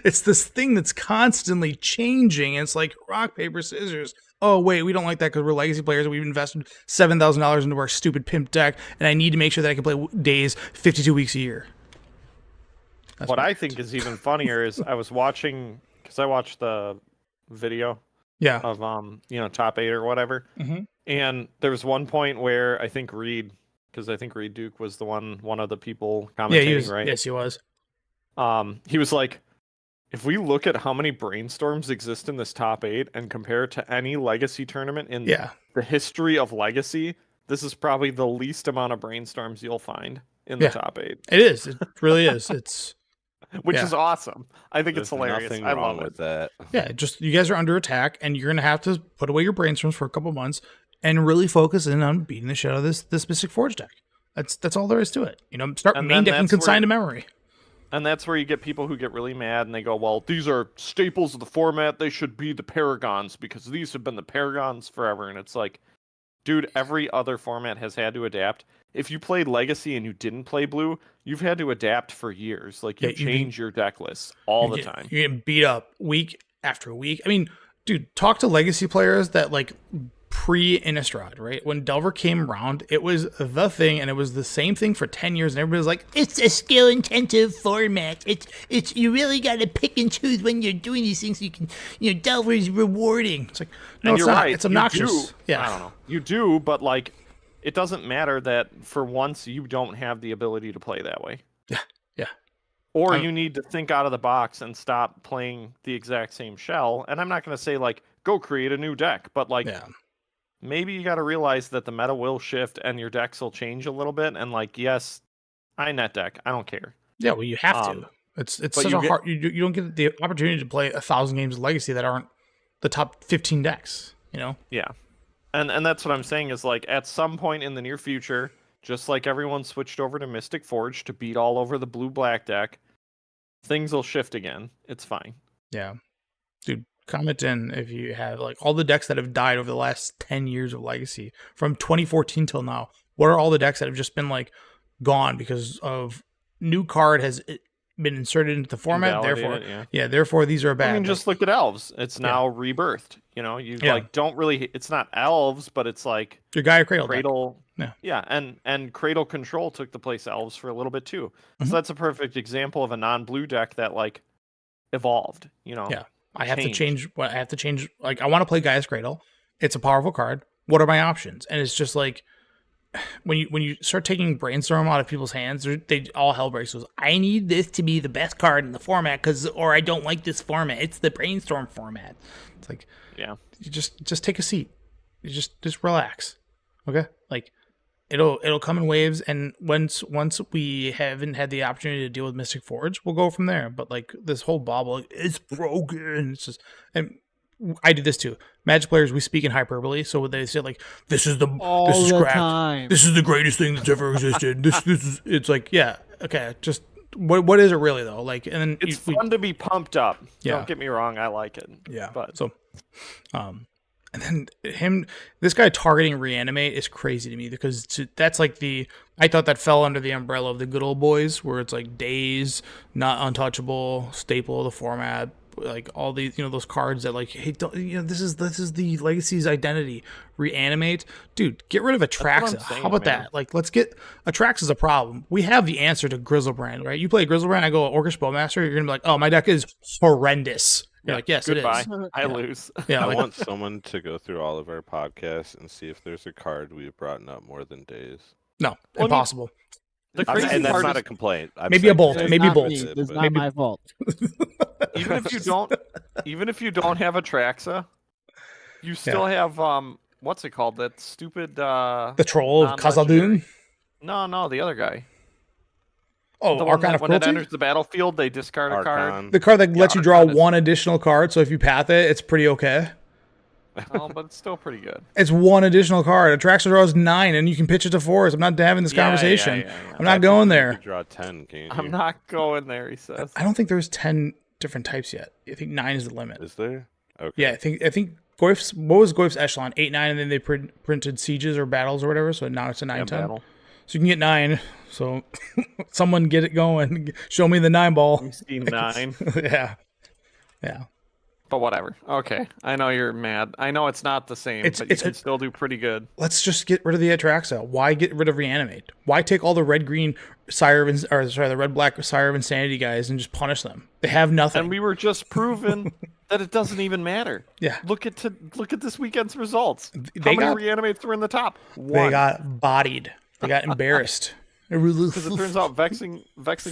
It's this thing that's constantly changing. And it's like rock, paper, scissors. Oh wait, we don't like that because we're Legacy players. We've invested $7,000 into our stupid pimp deck, and I need to make sure that I can play days 52 weeks a year. That's what I think is even funnier is I was watching because I watched the video. Yeah. Of top 8 or whatever. Mm-hmm. And there was one point where I think Reed Duke was one of the people commentating, right? Yes, he was. He was like, if we look at how many Brainstorms exist in this top 8 and compare it to any Legacy tournament in the history of Legacy, this is probably the least amount of Brainstorms you'll find in the top 8. It is. It really is. It's which is awesome. I think it's hilarious. Nothing I wrong love with that. Yeah, just you guys are under attack, and you're gonna have to put away your Brainstorms for a couple months and really focus in on beating the shit out of this Mystic Forge deck. That's all there is to it. You know, start main decking consign to memory. And that's where you get people who get really mad and they go, well, these are staples of the format. They should be the Paragons because these have been the Paragons forever. And it's like, dude, every other format has had to adapt. If you played Legacy and you didn't play Blue, you've had to adapt for years. Like, you change your deck lists all the time. You're getting beat up week after week. I mean, dude, talk to Legacy players that, like, pre-Innistrad, right? When Delver came around, it was the thing, and it was the same thing for 10 years, and everybody was like, it's a skill-intensive format. It's you really got to pick and choose when you're doing these things so you can, Delver is rewarding. It's like, no, it's not. Right. It's obnoxious. Yeah. I don't know. You do, but, like, it doesn't matter that for once you don't have the ability to play that way. Yeah. Or you need to think out of the box and stop playing the exact same shell. And I'm not going to say, like, go create a new deck, but, like, maybe you got to realize that the meta will shift and your decks will change a little bit. And, like, yes, I net deck. I don't care. Yeah, well, you have to. It's such a hard... You don't get the opportunity to play 1,000 games of Legacy that aren't the top 15 decks, Yeah. And that's what I'm saying is, like, at some point in the near future, just like everyone switched over to Mystic Forge to beat all over the blue-black deck, things will shift again. It's fine. Yeah. Dude, comment in if you have, like, all the decks that have died over the last 10 years of Legacy, from 2014 till now. What are all the decks that have just been, like, gone because of new card has been inserted into the format? Therefore these are bad. I mean, just look at Elves. It's now rebirthed. Like, don't really... It's not Elves, but it's like... Your Gaia Cradle. And Cradle Control took the place of Elves for a little bit, too. Mm-hmm. So that's a perfect example of a non-blue deck that, like, evolved, Yeah. I have to change. Like, I want to play Gaia's Cradle. It's a powerful card. What are my options? And it's just like... When you start taking Brainstorm out of people's hands, they all hell breaks loose. I need this to be the best card in the format or I don't like this format. It's the Brainstorm format. It's like, you just take a seat. You just relax. Okay, like it'll come in waves, and once we haven't had the opportunity to deal with Mystic Forge, we'll go from there. But like this whole bobble, it's broken. It's just and. I did this too. Magic players, we speak in hyperbole, so they say like, "This is crap. This is the greatest thing that's ever existed." This is. It's like, yeah, okay, just what is it really though? Like, and then it's fun to be pumped up. Yeah. Don't get me wrong, I like it. Yeah, but so, and then this guy targeting Reanimate is crazy to me because that's like I thought that fell under the umbrella of the good old boys, where it's like Days, not untouchable, staple of the format. like all these, those cards that like, hey, don't, this is the Legacy's identity. Reanimate, dude. Get rid of Atraxa. How about that? Like, let's get Atraxa's a problem. We have the answer to Grizzlebrand, right? You play Grizzlebrand, I go Orcish Bowmaster. You're gonna be like, oh, my deck is horrendous. You're like, yes, goodbye. It is. I lose. Yeah, I want someone to go through all of our podcasts and see if there's a card we've brought up more than days. No, impossible. The crazy and that's part not is, a complaint. Maybe a bolt. Maybe a bolt. It's not my fault. even if you don't have Atraxa, you still have what's it called? That stupid the troll of Khazad-dûn? No, the other guy. Oh, the Archon of when it Cruelty? enters the battlefield, they discard a card. The card that lets you draw one additional card, so if you path it, it's pretty okay. Oh, but it's still pretty good. It's one additional card. Atraxa draws 9, and you can pitch it to 4s. I'm not having this conversation. Yeah. I'm not going there. You draw 10, can't you? I'm not going there, he says. I don't think there's 10 different types yet. I think 9 is the limit. Is there? Okay. Yeah, I think Goyf's, what was Goyf's echelon? 8, 9, and then they printed sieges or battles or whatever, so now it's a 9, 10. Battle. So you can get 9. So someone get it going. Show me the 9 ball. You see 9. Yeah. But whatever. Okay. I know you're mad. I know it's not the same, but you can still do pretty good. Let's just get rid of the Atraxa. Why get rid of Reanimate? Why take all the red-green the red-black Sire of Insanity guys and just punish them? They have nothing. And we were just proven that it doesn't even matter. Yeah. Look at this weekend's results. How many Reanimates were in the top? 1. They got bodied. They got embarrassed. Because it turns out Vexing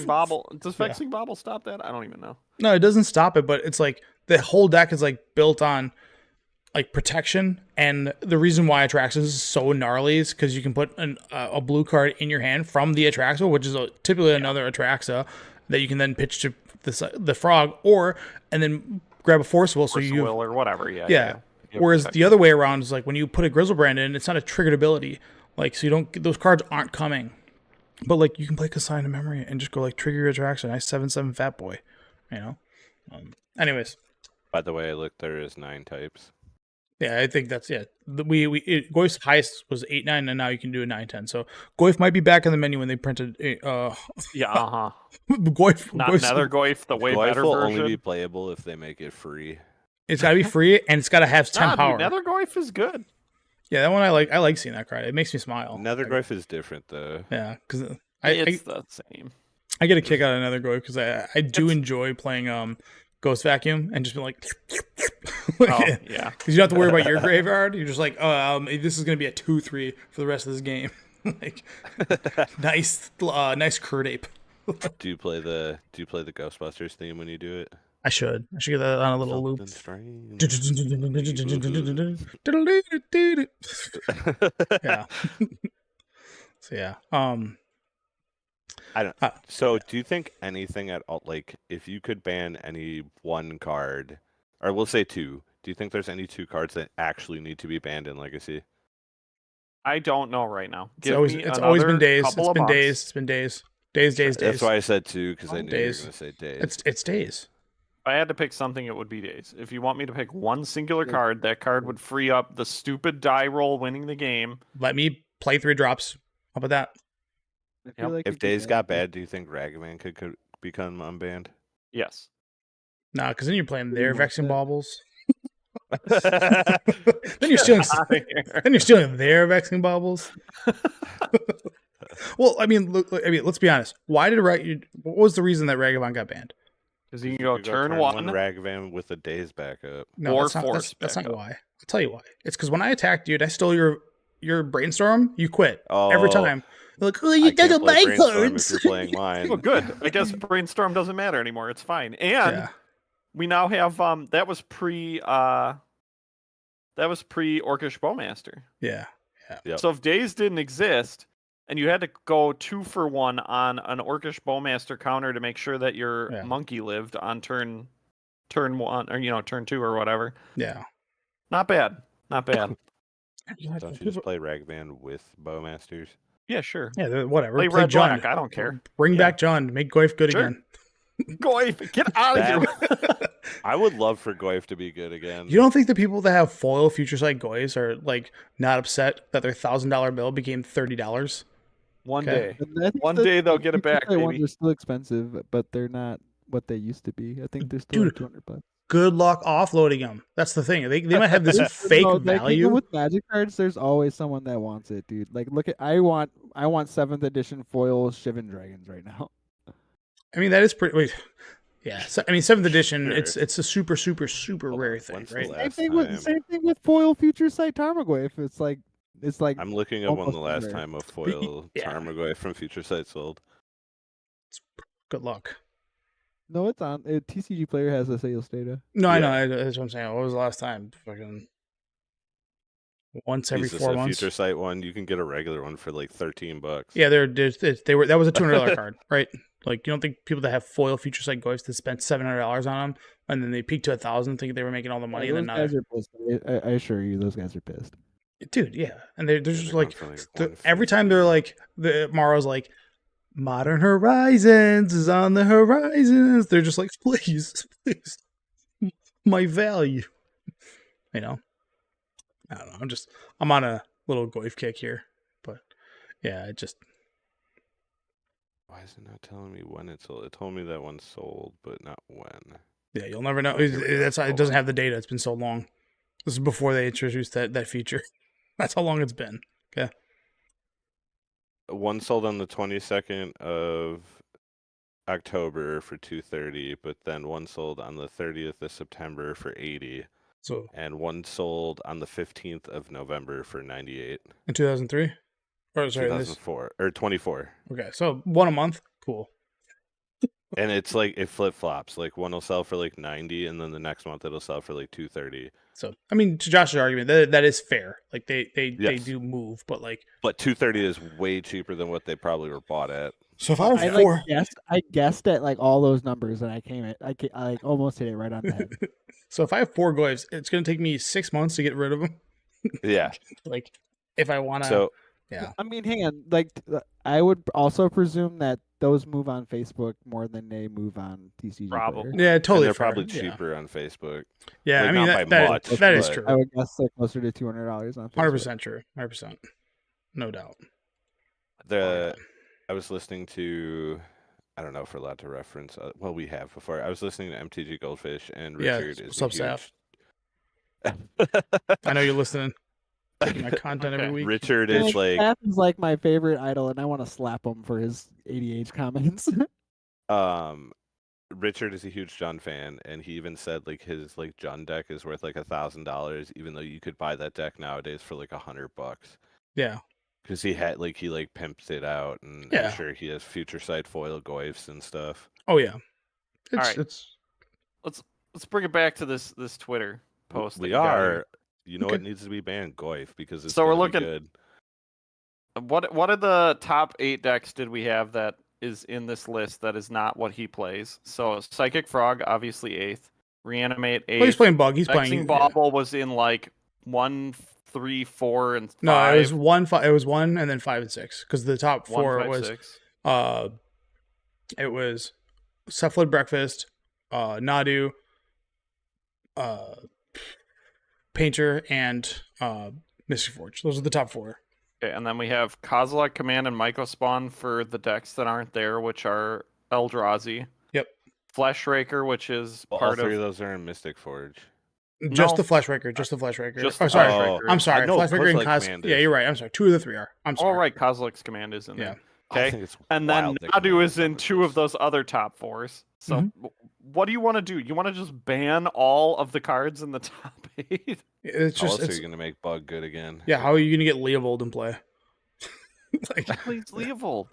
Bobble. Does Vexing Bobble stop that? I don't even know. No, it doesn't stop it, but it's like the whole deck is like built on like protection, and the reason why Atraxa is so gnarly is because you can put a blue card in your hand from the Atraxa, which is typically another Atraxa that you can then pitch to the frog, and then grab a Force Will, so you or whatever. Yeah. Whereas the other way around is like when you put a Grizzlebrand in, it's not a triggered ability, like so you don't those cards aren't coming. But like you can play Consign to Memory and just go like trigger your Atraxa, nice 7/7 fat boy, Anyways. By the way, look, there is 9 types. Yeah, I think that's Goyf's highest was 8, 9, and now you can do a 9, 10. So Goyf might be back in the menu when they printed. Goyf, not Nether Goyf, the way better will version. Only be playable if they make it free. It's got to be free, and it's got to have 10 power. Dude, Nether Goyf is good. Yeah, that one I like. I like seeing that card. It makes me smile. Nether Goyf is different though. Yeah, because it's the same. I get a kick out of Nether Goyf because I do enjoy playing Ghost Vacuum and just be like, yeah, because you don't have to worry about your graveyard. You're just like, this is gonna be a 2/3 for the rest of this game. Like, nice Curd Ape. Do you play the Ghostbusters theme when you do it? I should get that on a little loop. Yeah. So yeah. I don't. So, do you think anything at all? Like, if you could ban any one card, or we'll say 2, do you think there's any 2 cards that actually need to be banned in Legacy? I don't know right now. It's always been days. It's been days. Days. That's why I said 2 because I knew you were going to say days. It's days. If I had to pick something, it would be days. If you want me to pick one singular card, that card would free up the stupid die roll winning the game. Let me play 3 drops. How about that? Like if days got bad, do you think Ragavan could become unbanned? Yes. Nah, because then you're playing their Vexing Baubles. then you're stealing. Then you're stealing their Vexing Baubles. Well, I mean, let's be honest. Why did what was the reason that Ragavan got banned? Because you can go turn 1 Ragavan with a days backup. No, or that's not why. I'll tell you why. It's because when I attacked you and I stole your brainstorm, you quit every time. Like, oh, you dug my cards. If you're playing mine. Well, good. I guess brainstorm doesn't matter anymore. It's fine. And we now have that was pre Orcish Bowmaster. Yeah. Yep. So if days didn't exist, and you had to go 2 for 1 on an Orcish Bowmaster counter to make sure that your monkey lived on turn 1 or turn 2 or whatever. Yeah. Not bad. Don't you just play Ragavan with Bowmasters? Yeah, sure. Yeah, whatever. Play Red John. Black. I don't care. Bring back John. Make Goyf good again. Goyf, get out of here. I would love for Goyf to be good again. You don't think the people that have foil Future Sight Goys are like not upset that their $1,000 bill became $30? One day they'll get it back. Baby. Ones are still expensive, but they're not what they used to be. I think they're still like $200. Good luck offloading them. That's the thing. They might have this fake value. Even with Magic cards, there's always someone that wants it, dude. Like, look at I want 7th edition foil Shivan Dragons right now. I mean, that is pretty. Wait, yeah. So, I mean, 7th edition. Sure. It's a super rare thing, right? Same thing with foil Future Sight Tarmogoyf. It's like I'm looking up when the last time a foil Tarmogoyf from Future Sight sold. Good luck. No, it's on. TCG Player has the sales data. No, I know. That's what I'm saying. What was the last time? Fucking once every 4 months. Future Sight one, you can get a regular one for like $13. Yeah, they were. That was a $200 card, right? Like, you don't think people that have foil Future Sight Goyfs that spent $700 on them and then they peaked to 1,000, think they were making all the money, and then now guys are pissed. I assure you, those guys are pissed. Dude, yeah, and they're just like every time they're like Maro's like, Modern Horizons is on the horizons. They're just like, please, my value. You know, I don't know. I'm on a little Goyf kick here, but yeah, Why is it not telling me when it sold? It told me that one sold, but not when. Yeah, you'll never know. It doesn't have the data. It's been so long. This is before they introduced that feature. That's how long it's been. Okay. One sold on the 22nd of October for $230, but then one sold on the 30th of September for $80. And one sold on the 15th of November for $98. In 2003? Or sorry, 2004 or 24. Okay, so one a month. Cool. And it's like it flip flops. Like one will sell for like 90, and then the next month it'll sell for like 230. So I mean, to Josh's argument, that is fair. Like they do move, but 230 is way cheaper than what they probably were bought at. So if I have four, I guessed at like all those numbers, and I like almost hit it right on the head. So if I have 4 Goyfs, it's gonna take me 6 months to get rid of them. Yeah. Like if I want to. So yeah. I mean, hang on. Like I would also presume that those move on Facebook more than they move on TCG. Probably. Player. Yeah, totally. And they're probably cheaper on Facebook. Yeah, like, I mean that is true. I would guess they're closer to $200 on Facebook. 100% true. 100%, no doubt. I was listening to, I don't know if we're allowed to reference. Well, we have before. I was listening to MTG Goldfish, and Richard is what's up, I know you're listening. Taking my content every week. Richard is like Saf is like my favorite idol, and I want to slap him for his ADH comments. Richard is a huge Jund fan, and he even said like his like Jund deck is worth like $1,000, even though you could buy that deck nowadays for like $100. Yeah. Because he pimps it out, and I'm sure he has Future Sight foil Goyfs and stuff. Oh yeah. All right. Let's bring it back to this Twitter post. We are. You know what needs to be banned? Goyf, because it's so we're looking good. What are the top 8 decks did we have that is in this list that is not what he plays? So Psychic Frog, obviously 8th. Reanimate 8th. Well, he's playing Bug. He's Vexing playing Bauble was in like 1, 3, 4, and 5. No, it was 1, 5. It was 1 and then 5 and 6 because the top 4 1, 5, was 6. It was Cephalid Breakfast, Nadu, Painter, and Mystic Forge. Those are the top 4. Okay, and then we have Kozilek Command and Mycospawn for the decks that aren't there, which are Eldrazi. Yep. Fleshraker, which is part of... All 3 of those are in Mystic Forge. Just the Fleshraker. Just the Fleshraker. Fleshraker. I'm sorry. Fleshraker and Kozilek. Yeah, you're right. I'm sorry. 2 of the 3 are. I'm sorry. All right, Kozilek's Command is in there. Okay, and then Nadu is in 2 of those other top 4s. So what do you want to do? You want to just ban all of the cards in the top 8? It's just you're going to make Bug good again. Yeah, how are you going to get Leovold in play? He plays Leovold.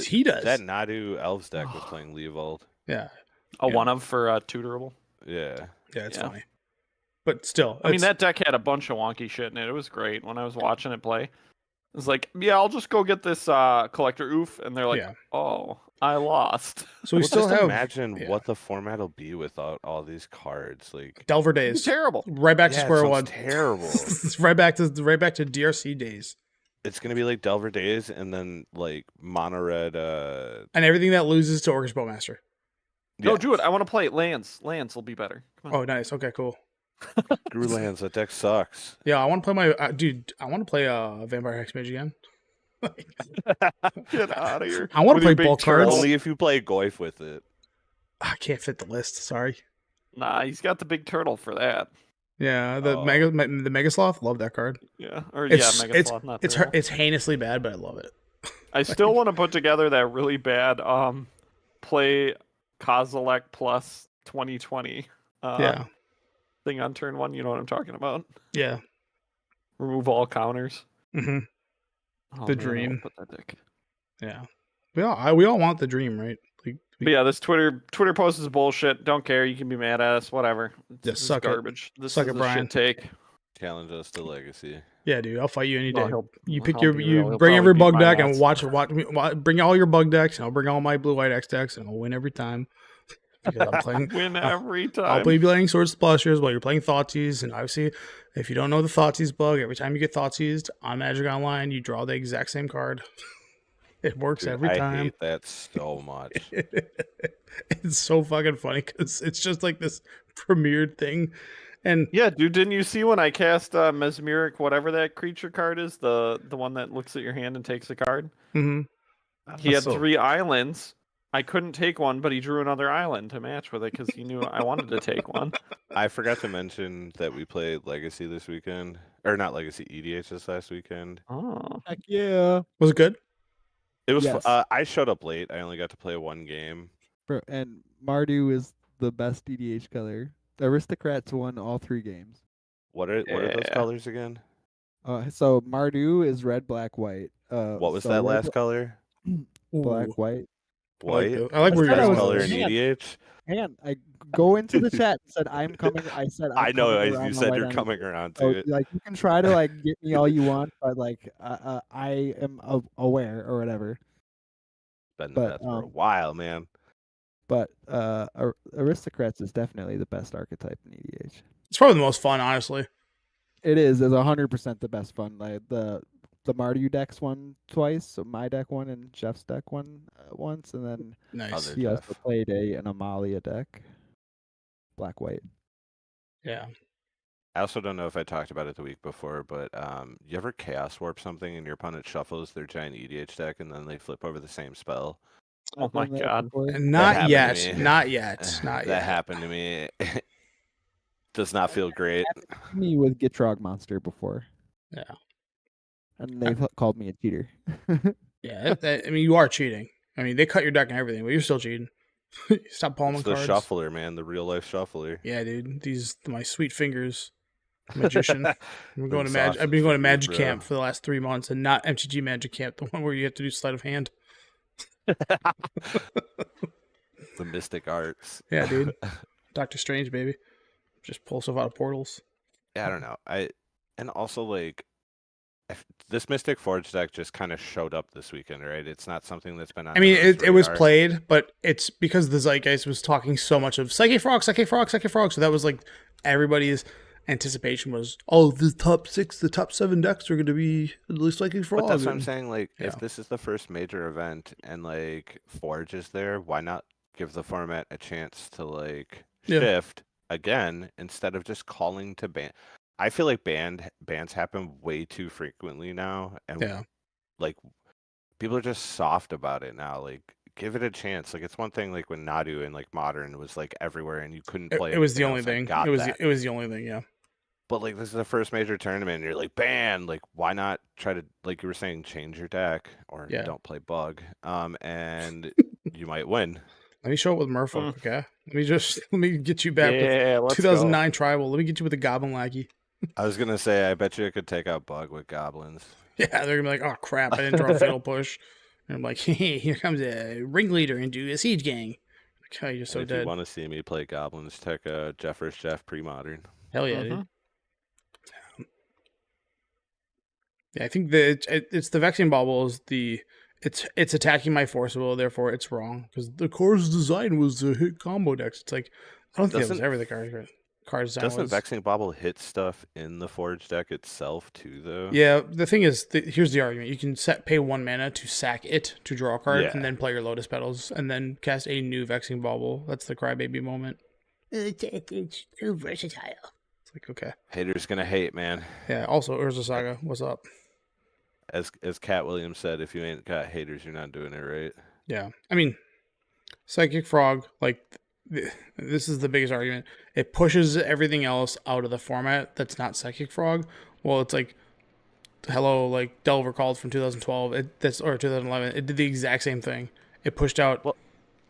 He does. That Nadu Elves deck was playing Leovold. Yeah. A 1-of for tutorable? Yeah. Yeah, it's funny. But still. I mean, that deck had a bunch of wonky shit in it. It was great when I was watching it play. It's like, yeah, I'll just go get this collector oof, and they're like, oh, I lost. So we still have. Imagine what the format will be without all these cards. Like Delver days, it's terrible. Right back to square one. Terrible. It's right back to DRC days. It's gonna be like Delver days, and then like mono red. And everything that loses to Orcish Bowmaster. No, do it. I want to play Lands. Lands will be better. Oh, nice. Okay, cool. Screw Lands. That deck sucks. Yeah, I want to play my dude. I want to play Vampire Hexmage again. Get out of here! I want to play bulk cards. Only if you play Goyf with it. I can't fit the list. Sorry. Nah, he's got the big turtle for that. Yeah, the Mega Sloth. Love that card. Yeah, or Mega Sloth, not turtle. It's heinously bad, but I love it. I still want to put together that really bad play Kozilek plus 2020 thing on turn 1. You know what I'm talking about? Yeah. Remove all counters. Mm-hmm. Oh, the man, dream. Put that deck. Yeah. We all want the dream, right? But yeah, this Twitter post is bullshit. Don't care. You can be mad at us. Whatever. This is garbage. This is a shit take. Challenge us to Legacy. Yeah, dude, I'll fight you any day. You He'll bring every bug deck ass. and watch. Bring all your bug decks, and I'll bring all my blue white X decks, and I'll win every time. Because I'm playing. Win every time. I'll be playing Sword Splashers while you're playing Thoughtseize, and obviously, if you don't know the Thoughtseize bug, every time you get Thoughtseized on Magic Online, you draw the exact same card. It works every time. I hate that so much. It's so fucking funny because it's just like this premiered thing. And yeah, dude, didn't you see when I cast Mesmeric, whatever that creature card is, the one that looks at your hand and takes a card? Mm-hmm. He had 3 islands. I couldn't take one, but he drew another island to match with it because he knew I wanted to take one. I forgot to mention that we played Legacy this weekend. Or not Legacy, EDH this last weekend. Oh. Heck yeah. Was it good? It was. Yes. I showed up late. I only got to play 1 game. And Mardu is the best EDH color. The Aristocrats won all 3 games. What are those colors again? So Mardu is red, black, white. What was that last color? Black, white. White. I like where you're color in EDH. And I go into the chat and said I'm coming. I said I know you said you're coming around to it. Like you can try to like get me all you want, but like I am aware or whatever. Been the best for a while, man. But Aristocrats is definitely the best archetype in EDH. It's probably the most fun, honestly. It is 100% the best fun. Like the Mardu decks won twice, so my deck won and Jeff's deck won once, and then nice. He also played an Amalia deck, black white. Yeah. I also don't know if I talked about it the week before, but you ever chaos warp something and your opponent shuffles their giant EDH deck and then they flip over the same spell? Oh my god! Not yet. That happened to me. Does not feel great. Me with Gitrog Monster before. Yeah. And they called me a cheater. Yeah, I mean, you are cheating. I mean, they cut your deck and everything, but you're still cheating. Stop palming cards. The shuffler, man, the real life shuffler. Yeah, dude. My sweet fingers, magician. I've been going to Magic Camp for the last 3 months, and not MTG Magic Camp, the one where you have to do sleight of hand. The mystic arts. Yeah, dude. Doctor Strange, baby. Just pull stuff out of portals. Yeah, I don't know. And also like this Mystic Forge deck just kind of showed up this weekend, right? It's not something that's been on. I mean, it was played, but it's because the zeitgeist was talking so much of Psychic Frog. So that was like everybody's anticipation was, the top 6, the top 7 decks are going to be at least Psychic Frog. But that's what I'm saying. Like, if this is the first major event and like Forge is there, why not give the format a chance to like shift again instead of just calling to ban? I feel like bans happen way too frequently now, and like people are just soft about it now. Like, give it a chance. Like, it's one thing like when Nadu and like Modern was like everywhere, and you couldn't play. It was the only thing. It was the only thing. Yeah. But like, this is the first major tournament, and you're like ban. Like, why not try to, like you were saying, change your deck or don't play bug, and you might win. Let me show it with Merfolk, okay? Let me get you back with 2009 Tribal. Let me get you with the Goblin Lackey. I was gonna say, I bet you I could take out Bug with goblins. Yeah, they're gonna be like, "Oh crap, I didn't draw a Fatal Push," and I'm like, "Hey, here comes a ringleader into a siege gang." Like, oh, you're so dead. If you want to see me play goblins, check Jeff vs. Jeff pre-modern. Hell yeah, dude. Yeah, I think it's the Vexing Bauble is it's attacking my Forcible, therefore it's wrong because the core's design was to hit combo decks. It's like I don't think that was ever the card's design. Doesn't Vexing Bauble hit stuff in the Forge deck itself too, though? Yeah, the thing is, here's the argument: you can pay 1 mana to sack it to draw a card, and then play your Lotus Petals, and then cast a new Vexing Bauble. That's the crybaby moment. It's too versatile. It's like okay, haters gonna hate, man. Yeah. Also, Urza Saga, what's up? As Cat Williams said, if you ain't got haters, you're not doing it right. Yeah, I mean, Psychic Frog, like this is the biggest argument. It pushes everything else out of the format that's not Psychic Frog. Well, it's like, hello, like Delver Called from 2012. Or 2011. It did the exact same thing. It pushed out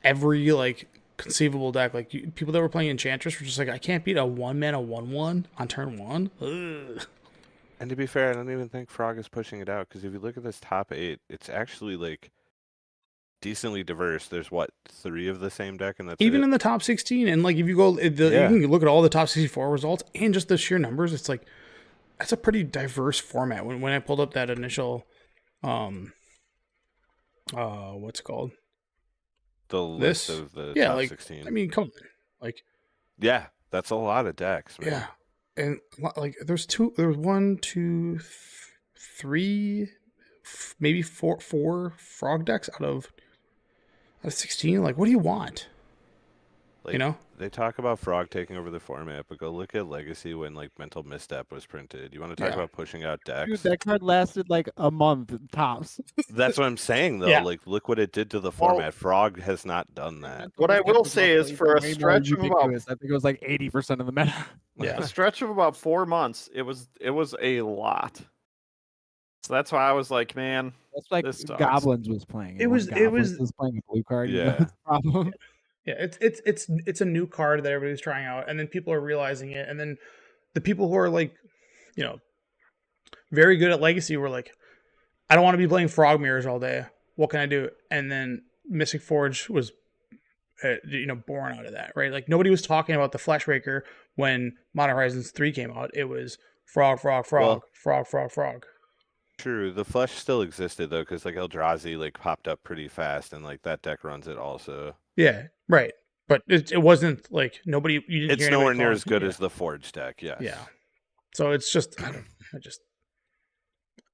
every like conceivable deck. Like people that were playing Enchantress were just like, I can't beat a 1-mana 1/1 on turn 1. Ugh. And to be fair, I don't even think Frog is pushing it out, because if you look at this top 8, it's actually like decently diverse. There's 3 of the same deck, and that's even it. in the top 16. And like if you go, you can look at all the top 64 results and just the sheer numbers. It's like that's a pretty diverse format. When I pulled up that initial, what's it called? The list of the top 16. I mean, come on, like, yeah, that's a lot of decks, man. Yeah, and like there was 1, 2, 3, maybe four frog decks out of 16. Like, what do you want? Like, you know, they talk about Frog taking over the format, but go look at Legacy when like Mental Misstep was printed. You want to talk about pushing out decks? Dude, that card lasted like a month tops. That's what I'm saying, though. Like, look what it did to the format. Frog has not done that. What I will say is, for a stretch of about, I think it was like 80% of the meta. Yeah, a stretch of about 4 months, it was a lot. So that's why I was like, man, that's like Goblins was playing. It was playing a blue card. Yeah. Problem. Yeah, it's a new card that everybody's trying out, and then people are realizing it, and then the people who are like, very good at Legacy were like, I don't want to be playing Frog Mirrors all day. What can I do? And then Mystic Forge was, born out of that, right? Like nobody was talking about the Fleshbreaker when Modern Horizons 3 came out. It was frog, frog, frog, frog, frog, frog. True, the Flesh still existed though, because like Eldrazi like popped up pretty fast, and like that deck runs it also. Yeah, right. But it wasn't like nobody. You didn't it's nowhere near as good as the Forge deck. Yes. Yeah. So it's just I'm just.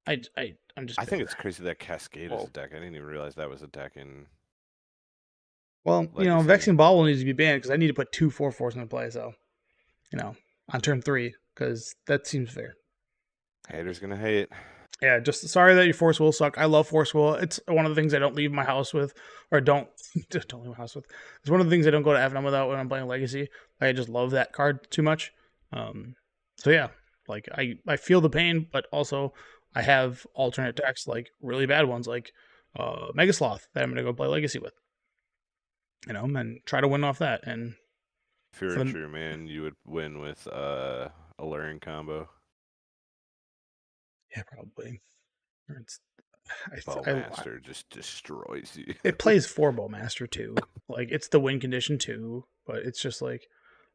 I think it's crazy that Cascade is a deck. I didn't even realize that was a deck in. Well, Legacy. Vexing Bauble needs to be banned because I need to put 2 4/4s into play. So, on turn 3, because that seems fair. Haters gonna hate. Yeah, just sorry that your Force Will suck. I love Force Will. It's one of the things I don't leave my house with, or don't leave my house with. It's one of the things I don't go to FNM without when I'm playing Legacy. I just love that card too much. So yeah, like I feel the pain, but also I have alternate decks, like really bad ones, like Mega Sloth, that I'm gonna go play Legacy with. And try to win off that. And if you're a true man, you would win with Alluring combo. Yeah, probably. Bowmaster just destroys you. It plays 4 Bowmaster too. Like it's the win condition too, but it's just like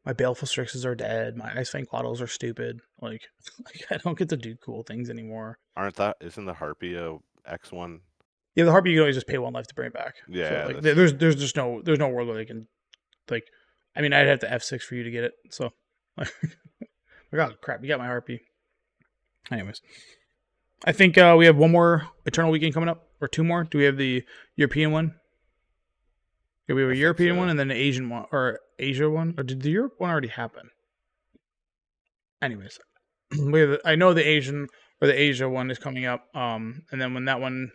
my Baleful Strixes are dead. My Ice Fang Quaddles are stupid. Like I don't get to do cool things anymore. Isn't the Harpy a X1? Yeah, the Harpy you can always just pay 1 life to bring it back. Yeah. So, like, there's just no world where they can like. I mean, I'd have to F6 for you to get it. So, like, oh crap, you got my Harpy. Anyways. I think we have one more Eternal Weekend coming up, or 2 more. Do we have the European one? Yeah, we have a European one and then an Asian one, or Asia one, or did the Europe one already happen? Anyways, I know the Asian or the Asia one is coming up, and then when that one,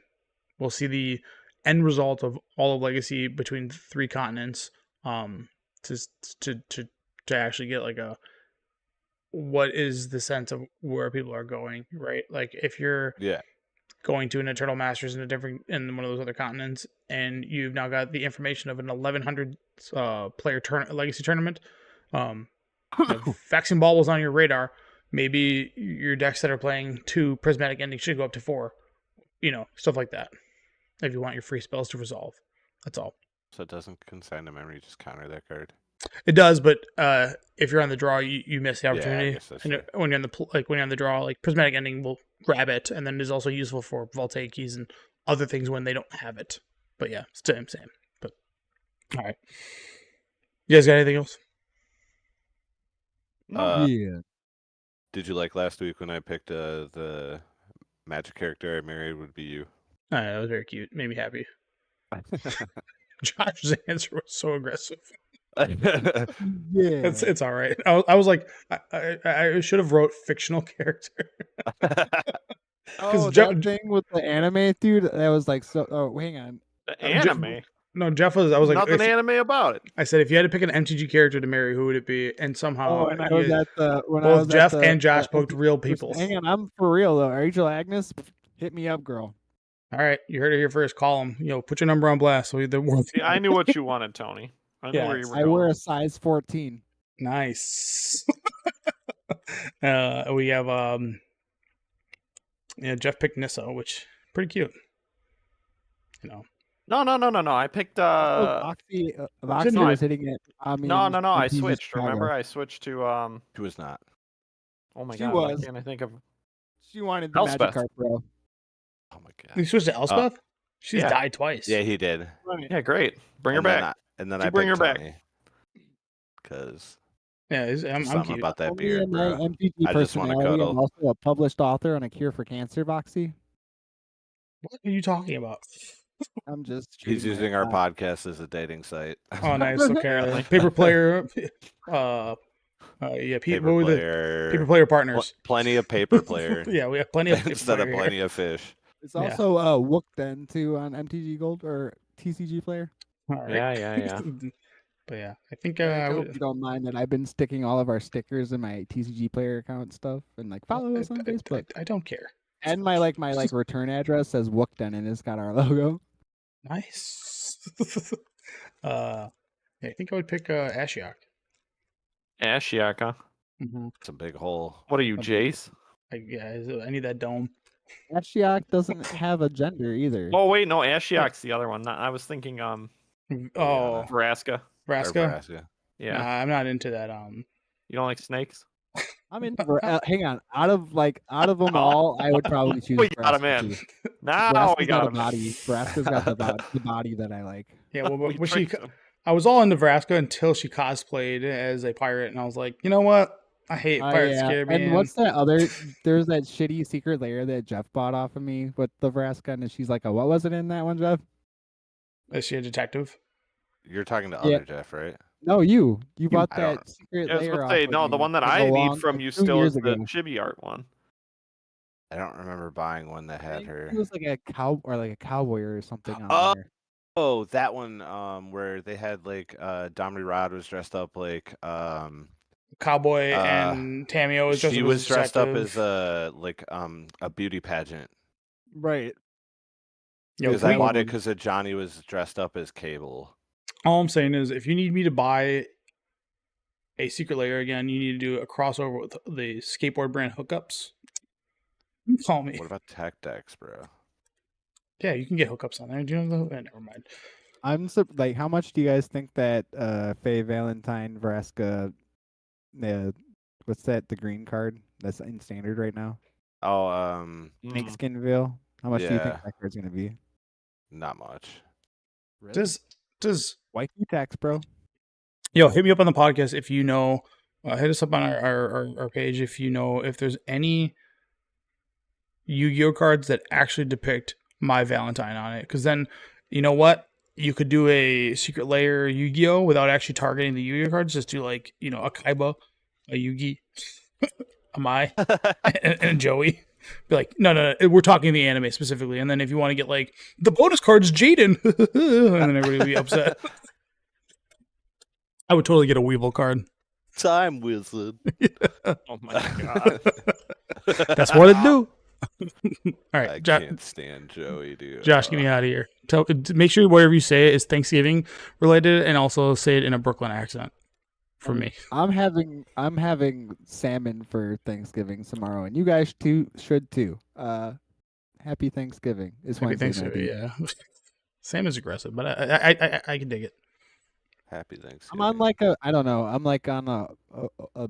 we'll see the end result of all of Legacy between 3 continents, to actually get like a. What is the sense of where people are going, right? Like if you're going to an Eternal Masters in in one of those other continents, and you've now got the information of an 1100 player Legacy tournament, Vexing Ball was on your radar. Maybe your decks that are playing 2 Prismatic Endings should go up to 4, stuff like that. If you want your free spells to resolve, that's all. So it doesn't consign to memory, just counter that card. It does, but if you're on the draw, you miss the opportunity. Yeah, when you're on the draw, like Prismatic Ending will grab it, and then it is also useful for Voltaic keys and other things when they don't have it. But yeah, same. But all right, you guys got anything else? Yeah. Did you like last week when I picked the magic character I married would be you? That was very cute. Made me happy. Josh's answer was so aggressive. Yeah, it's all right. I was like, I should have wrote fictional character. That thing with the anime, dude. That was like so. Oh, hang on. The anime. No, Jeff was. I was like, nothing anime about it. I said, if you had to pick an MTG character to marry, who would it be? And somehow, when I was at the both Jeff and Josh booked real people. Hang on, I'm for real though. Rachel Agnes, hit me up, girl. All right, you heard it here first. Call him. Put your number on blast. So See, I knew what you wanted, Tony. I knew where you were going. I wear a size 14. Nice. We have Jeff picked Nissa, which pretty cute. No. I picked Voxy was hitting it. No. I switched. Remember, I switched to She was not. Oh my god! Why can't I think of? She wanted the Elspeth. Magikarp, bro. Oh my god! You switched to Elspeth? She's died twice. Yeah, he did. Yeah, great. Bring her back. And then I bring her back. back. Because I'm something about that beard, my bro. MTG I just want to cuddle. I'm also a published author on a cure for cancer, Voxy. What are you talking about? I'm just. He's using our podcast as a dating site. Oh, nice. Okay. Paper player. Paper player. Paper player partners. Plenty of paper player. Yeah, we have plenty of paper instead of player plenty here. of fish. It's also Wookden too on MTG Gold or TCG Player. All right. Yeah. But yeah, I think I hope you don't mind that I've been sticking all of our stickers in my TCG Player account stuff and follow us on Facebook. I don't care. And my return address says Wookden and it's got our logo. Nice. I think I would pick Ashiok. Ashiok, huh? Mm-hmm. It's a big hole. What are you, Jace? I need that dome. Ashiok doesn't have a gender either. Oh wait, no, Ashiok's the other one. I was thinking Vraska. Vraska? Yeah. Nah, I'm not into that. You don't like snakes? I'm in. Hang on. Out of them all, I would probably choose. We got him in. Now we got him. Vraska's got the body that I like. Yeah, well, I was all in Nebraska until she cosplayed as a pirate, and I was like, you know what? I hate Pirates of the Caribbean. And what's that other? There's that shitty secret layer that Jeff bought off of me with the Vraska, and she's like, what was it in that one, Jeff? Is she a detective? You're talking to other Jeff, right? No, you bought that secret layer. The one that I need from you still is the chibi art one. I don't remember buying one that had her. It was like a cowboy or something on there. Oh, that one where they had Domri Rod was dressed up like cowboy and Tamio was dressed up as a detective. She was dressed up as a beauty pageant. Right. Because I bought it because Johnny was dressed up as Cable. All I'm saying is, if you need me to buy a secret layer again, you need to do a crossover with the skateboard brand Hookups. Call me. What about Tech Decks, bro? Yeah, you can get hookups on there. Do you know the? Never mind. I'm how much do you guys think that Faye Valentine Vraska, what's that? The green card that's in standard right now. Oh, Snakeskin Veil. How much do you think that card's gonna be? Not much. Really? Does Waifu tax, bro? Yo, hit me up on the podcast if you know. Hit us up on our page if you know if there's any Yu-Gi-Oh cards that actually depict My Valentine on it. Because then, you know what? You could do a secret layer Yu-Gi-Oh without actually targeting the Yu-Gi-Oh cards. Just do a Kaiba, a Yugi, a Mai, and Joey. Be like, no, we're talking the anime specifically. And then if you want to get the bonus card's Jaden, and then everybody would be upset. I would totally get a Weevil card. Time Wizard. Oh my god. That's what it do. All right, I can't stand Joey, dude. Josh, get me out of here. Make sure whatever you say is Thanksgiving related, and also say it in a Brooklyn accent. For me, I'm having salmon for Thanksgiving tomorrow, and you guys should too. Happy Thanksgiving. It's Wednesday. Happy Thanksgiving, yeah. Salmon's aggressive, but I can dig it. Happy Thanksgiving. I'm on I'm on a